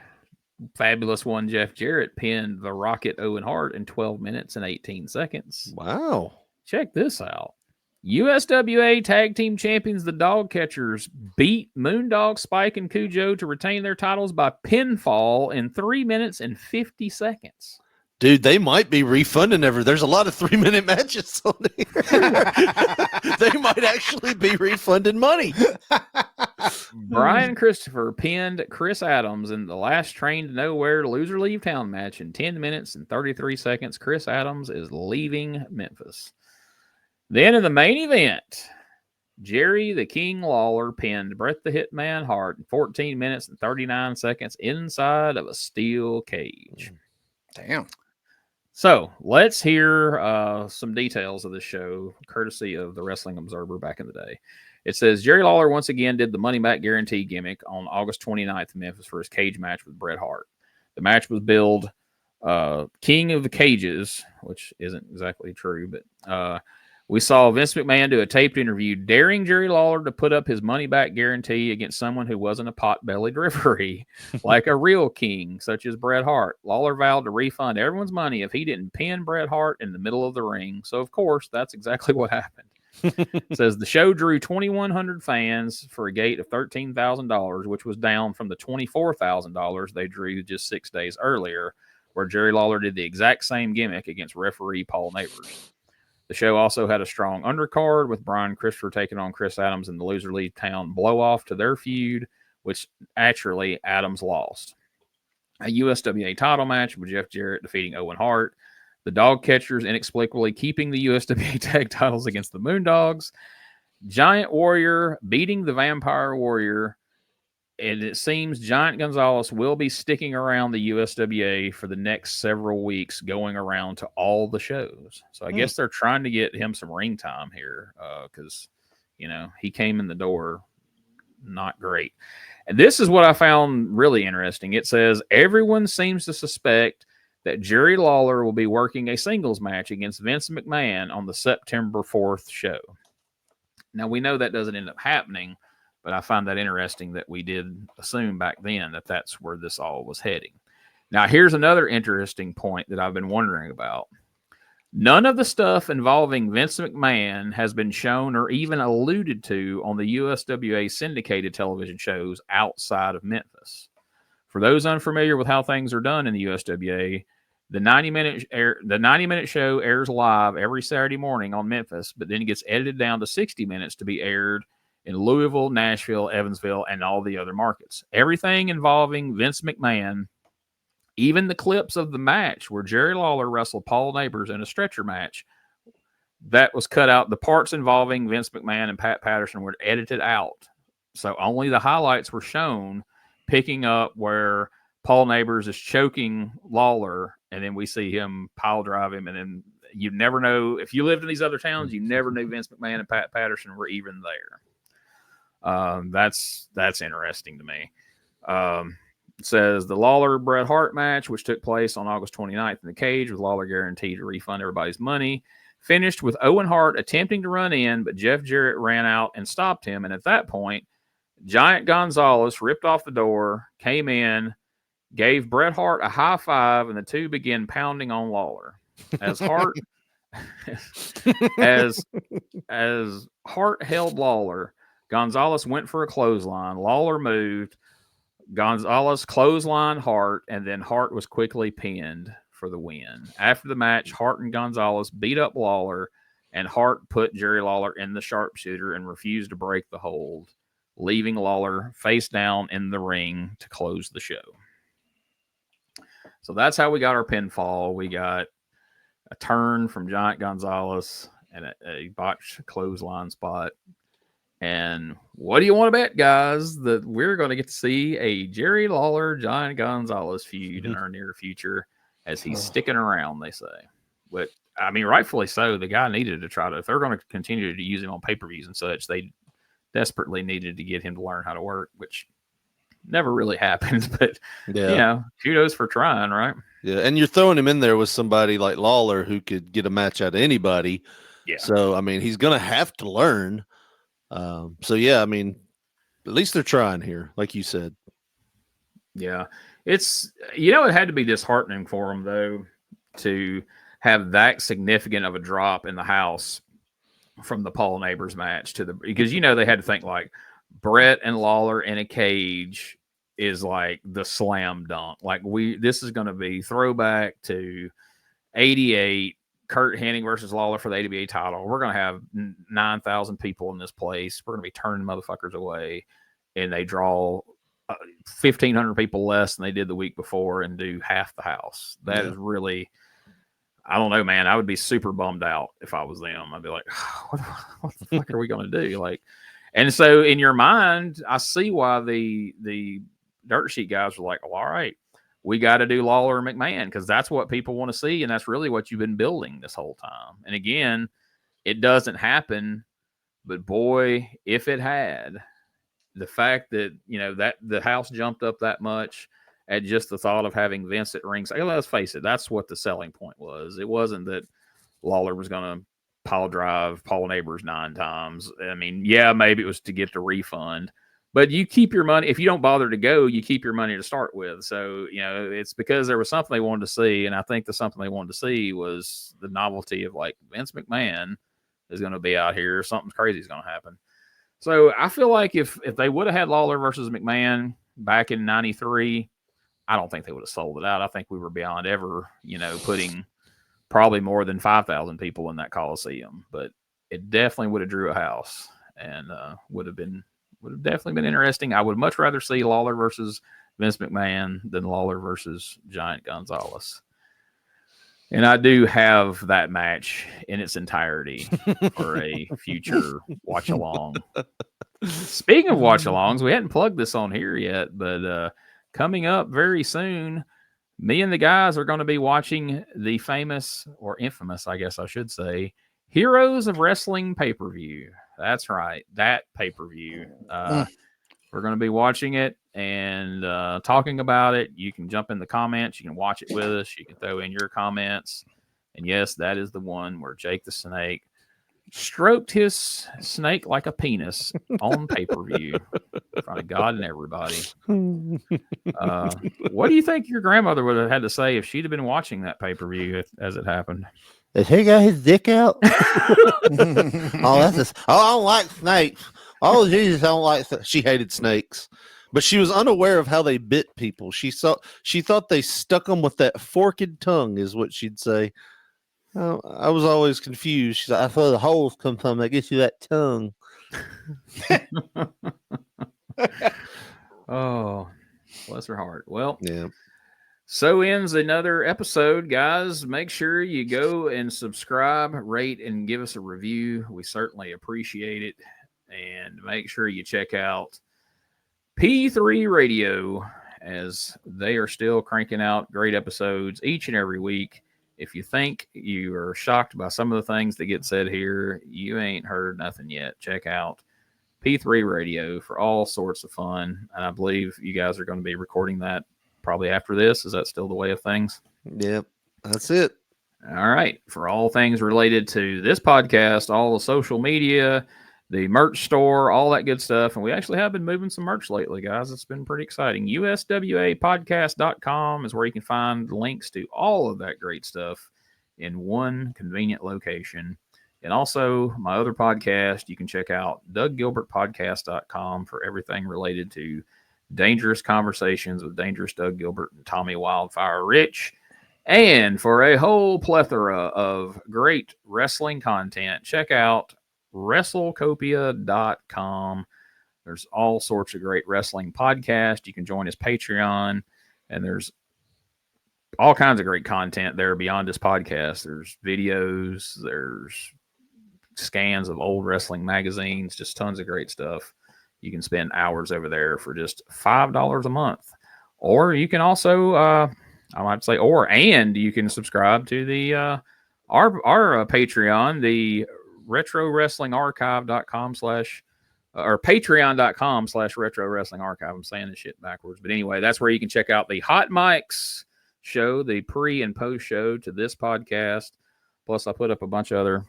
Fabulous One Jeff Jarrett pinned the Rocket Owen Hart in 12 minutes and 18 seconds. Wow. Check this out. USWA Tag Team Champions, the Dog Catchers, beat Moondog, Spike, and Cujo to retain their titles by pinfall in 3 minutes and 50 seconds. Dude, they might be refunding There's a lot of 3 minute matches on here. They might actually be refunding money. Brian Christopher pinned Chris Adams in the last Train to Nowhere Loser Leave Town match in 10 minutes and 33 seconds. Chris Adams is leaving Memphis. Then in the main event, Jerry the King Lawler pinned Bret the Hitman Hart in 14 minutes and 39 seconds inside of a steel cage. Damn. So let's hear some details of the show, courtesy of the Wrestling Observer back in the day. It says Jerry Lawler once again did the money back guarantee gimmick on August 29th in Memphis for his cage match with Bret Hart. The match was billed King of the Cages, which isn't exactly true, but we saw Vince McMahon do a taped interview daring Jerry Lawler to put up his money-back guarantee against someone who wasn't a pot-bellied referee, like a real king, such as Bret Hart. Lawler vowed to refund everyone's money if he didn't pin Bret Hart in the middle of the ring. So, of course, that's exactly what happened. It says the show drew 2,100 fans for a gate of $13,000, which was down from the $24,000 they drew just 6 days earlier, where Jerry Lawler did the exact same gimmick against referee Paul Neighbors. The show also had a strong undercard with Brian Christopher taking on Chris Adams in the Loser Leave Town blow-off to their feud, which actually Adams lost. A USWA title match with Jeff Jarrett defeating Owen Hart. The Dog Catchers inexplicably keeping the USWA tag titles against the Moondogs. Giant Warrior beating the Vampire Warrior. And it seems Giant Gonzalez will be sticking around the USWA for the next several weeks, going around to all the shows. So I guess they're trying to get him some ring time here because, he came in the door not great. And this is what I found really interesting. It says everyone seems to suspect that Jerry Lawler will be working a singles match against Vince McMahon on the September 4th show. Now, we know that doesn't end up happening, but I find that interesting that we did assume back then that that's where this all was heading. Now, here's another interesting point that I've been wondering about. None of the stuff involving Vince McMahon has been shown or even alluded to on the USWA syndicated television shows outside of Memphis. For those unfamiliar with how things are done in the USWA, the 90-minute show airs live every Saturday morning on Memphis, but then it gets edited down to 60 minutes to be aired in Louisville, Nashville, Evansville, and all the other markets. Everything involving Vince McMahon, even the clips of the match where Jerry Lawler wrestled Paul Neighbors in a stretcher match, that was cut out. The parts involving Vince McMahon and Pat Patterson were edited out. So only the highlights were shown, picking up where Paul Neighbors is choking Lawler, and then we see him pile drive him, and then you never know. If you lived in these other towns, you never knew Vince McMahon and Pat Patterson were even there. That's interesting to me. It says the Lawler-Bret Hart match, which took place on August 29th in the cage, with Lawler guaranteed to refund everybody's money, finished with Owen Hart attempting to run in, but Jeff Jarrett ran out and stopped him. And at that point, Giant Gonzalez ripped off the door, came in, gave Bret Hart a high five, and the two began pounding on Lawler. As Hart as Hart held Lawler, Gonzalez went for a clothesline. Lawler moved. Gonzalez clotheslined Hart, and then Hart was quickly pinned for the win. After the match, Hart and Gonzalez beat up Lawler, and Hart put Jerry Lawler in the sharpshooter and refused to break the hold, leaving Lawler face down in the ring to close the show. So that's how we got our pinfall. We got a turn from Giant Gonzalez and a botched clothesline spot. And what do you want to bet, guys, that we're going to get to see a Jerry Lawler, Giant Gonzalez feud in our near future as he's sticking around, they say. But, I mean, rightfully so. The guy needed to try to, if they're going to continue to use him on pay-per-views and such, they desperately needed to get him to learn how to work, which never really happened. But, kudos for trying, right? Yeah, and you're throwing him in there with somebody like Lawler who could get a match out of anybody. Yeah. So, I mean, he's going to have to learn. I mean, at least they're trying here, like you said. Yeah. It's, it had to be disheartening for them, though, to have that significant of a drop in the house from the Paul Neighbors match because, they had to think like Bret and Lawler in a cage is like the slam dunk. Like this is going to be throwback to 88. Kurt Hennig versus Lawler for the AWA title. We're going to have 9,000 people in this place. We're going to be turning motherfuckers away. and they draw 1,500 people less than they did the week before and do half the house. That is really, I don't know, man. I would be super bummed out if I was them. I'd be like, what the fuck are we going to do? Like, and so in your mind, I see why the dirt sheet guys were like, well, all right, we got to do Lawler and McMahon because that's what people want to see. And that's really what you've been building this whole time. And again, it doesn't happen, but boy, if it had, the fact that, that the house jumped up that much at just the thought of having Vince at ringside. Let's face it, that's what the selling point was. It wasn't that Lawler was going to pile drive Paul Neighbors 9 times. I mean, yeah, maybe it was to get the refund, but you keep your money. If you don't bother to go, you keep your money to start with. So, it's because there was something they wanted to see. And I think the something they wanted to see was the novelty of like Vince McMahon is going to be out here. Something crazy is going to happen. So I feel like if they would have had Lawler versus McMahon back in 93, I don't think they would have sold it out. I think we were beyond ever, putting probably more than 5,000 people in that Coliseum. But it definitely would have drew a house and would have definitely been interesting. I would much rather see Lawler versus Vince McMahon than Lawler versus Giant Gonzalez. And I do have that match in its entirety for a future watch along. Speaking of watch alongs, we hadn't plugged this on here yet, but coming up very soon, me and the guys are going to be watching the famous or infamous, I guess I should say, Heroes of Wrestling pay-per-view. That's right, that pay-per-view. We're going to be watching it and talking about it. You can jump in the comments. You can watch it with us. You can throw in your comments. And yes, that is the one where Jake the Snake stroked his snake like a penis on pay-per-view in front of God and everybody. What do you think your grandmother would have had to say if she'd have been watching that pay-per-view as it happened? Has he got his dick out? I don't like snakes. Oh, Jesus, I don't like She hated snakes, but she was unaware of how they bit people. She thought they stuck them with that forked tongue, is what she'd say. I was always confused. She's like, that's where the holes come from. That gets you that tongue. Oh, bless her heart. Well, yeah. So ends another episode, guys. Make sure you go and subscribe, rate, and give us a review. We certainly appreciate it. And make sure you check out P3 Radio, as they are still cranking out great episodes each and every week. If you think you are shocked by some of the things that get said here, you ain't heard nothing yet. Check out P3 Radio for all sorts of fun. And I believe you guys are going to be recording that probably after this. Is that still the way of things? Yep, that's it. All right. For all things related to this podcast, all the social media, the merch store, all that good stuff. And we actually have been moving some merch lately, guys. It's been pretty exciting. USWApodcast.com is where you can find links to all of that great stuff in one convenient location. And also my other podcast, you can check out DougGilbertPodcast.com for everything related to Dangerous Conversations with Dangerous Doug Gilbert and Tommy Wildfire Rich. And for a whole plethora of great wrestling content, check out WrestleCopia.com. There's all sorts of great wrestling podcasts. You can join his Patreon, and there's all kinds of great content there beyond this podcast. There's videos, there's scans of old wrestling magazines, just tons of great stuff. You can spend hours over there for just $5 a month. Or you can also, I might say, and you can subscribe to the our Patreon, the retrowrestlingarchive.com or patreon.com/retro wrestling archive. I'm saying this shit backwards. But anyway, that's where you can check out the Hot Mics show, the pre and post show to this podcast. Plus, I put up a bunch of other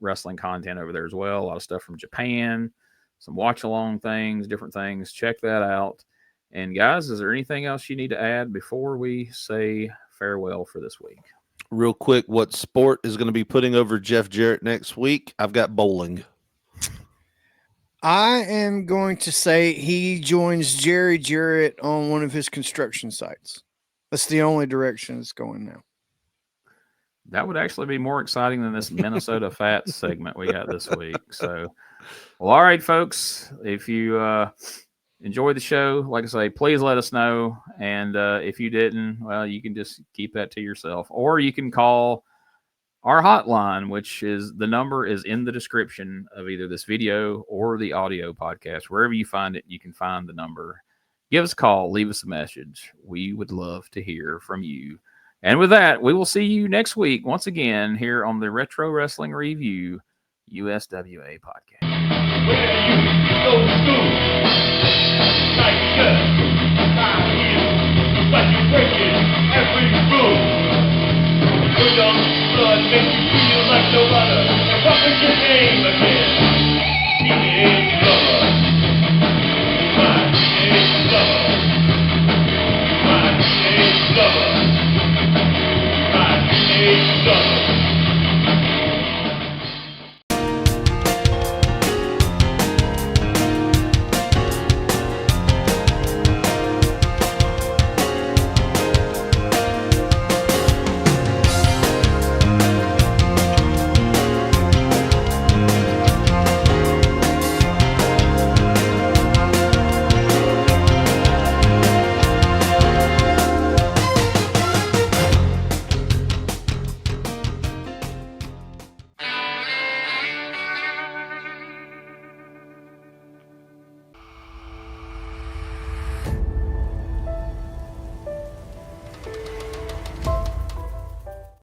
wrestling content over there as well. A lot of stuff from Japan, some watch along things, different things. Check that out. And guys, is there anything else you need to add before we say farewell for this week? Real quick, what sport is going to be putting over Jeff Jarrett next week? I've got bowling. I am going to say he joins Jerry Jarrett on one of his construction sites. That's the only direction it's going now. That would actually be more exciting than this Minnesota Fats segment we got this week. So, well, all right, folks. If you enjoy the show. Like I say, please let us know. And if you didn't, well, you can just keep that to yourself. Or you can call our hotline, which is the number is in the description of either this video or the audio podcast. Wherever you find it, you can find the number. Give us a call. Leave us a message. We would love to hear from you. And with that, we will see you next week once again here on the Retro Wrestling Review USWA podcast. Where you go to school, tight shirt, high heels, but you breaking every rule. Your young blood makes you feel like no other. And what is your name again? Teenage lover. My teenage lover. My teenage lover. My teenage lover.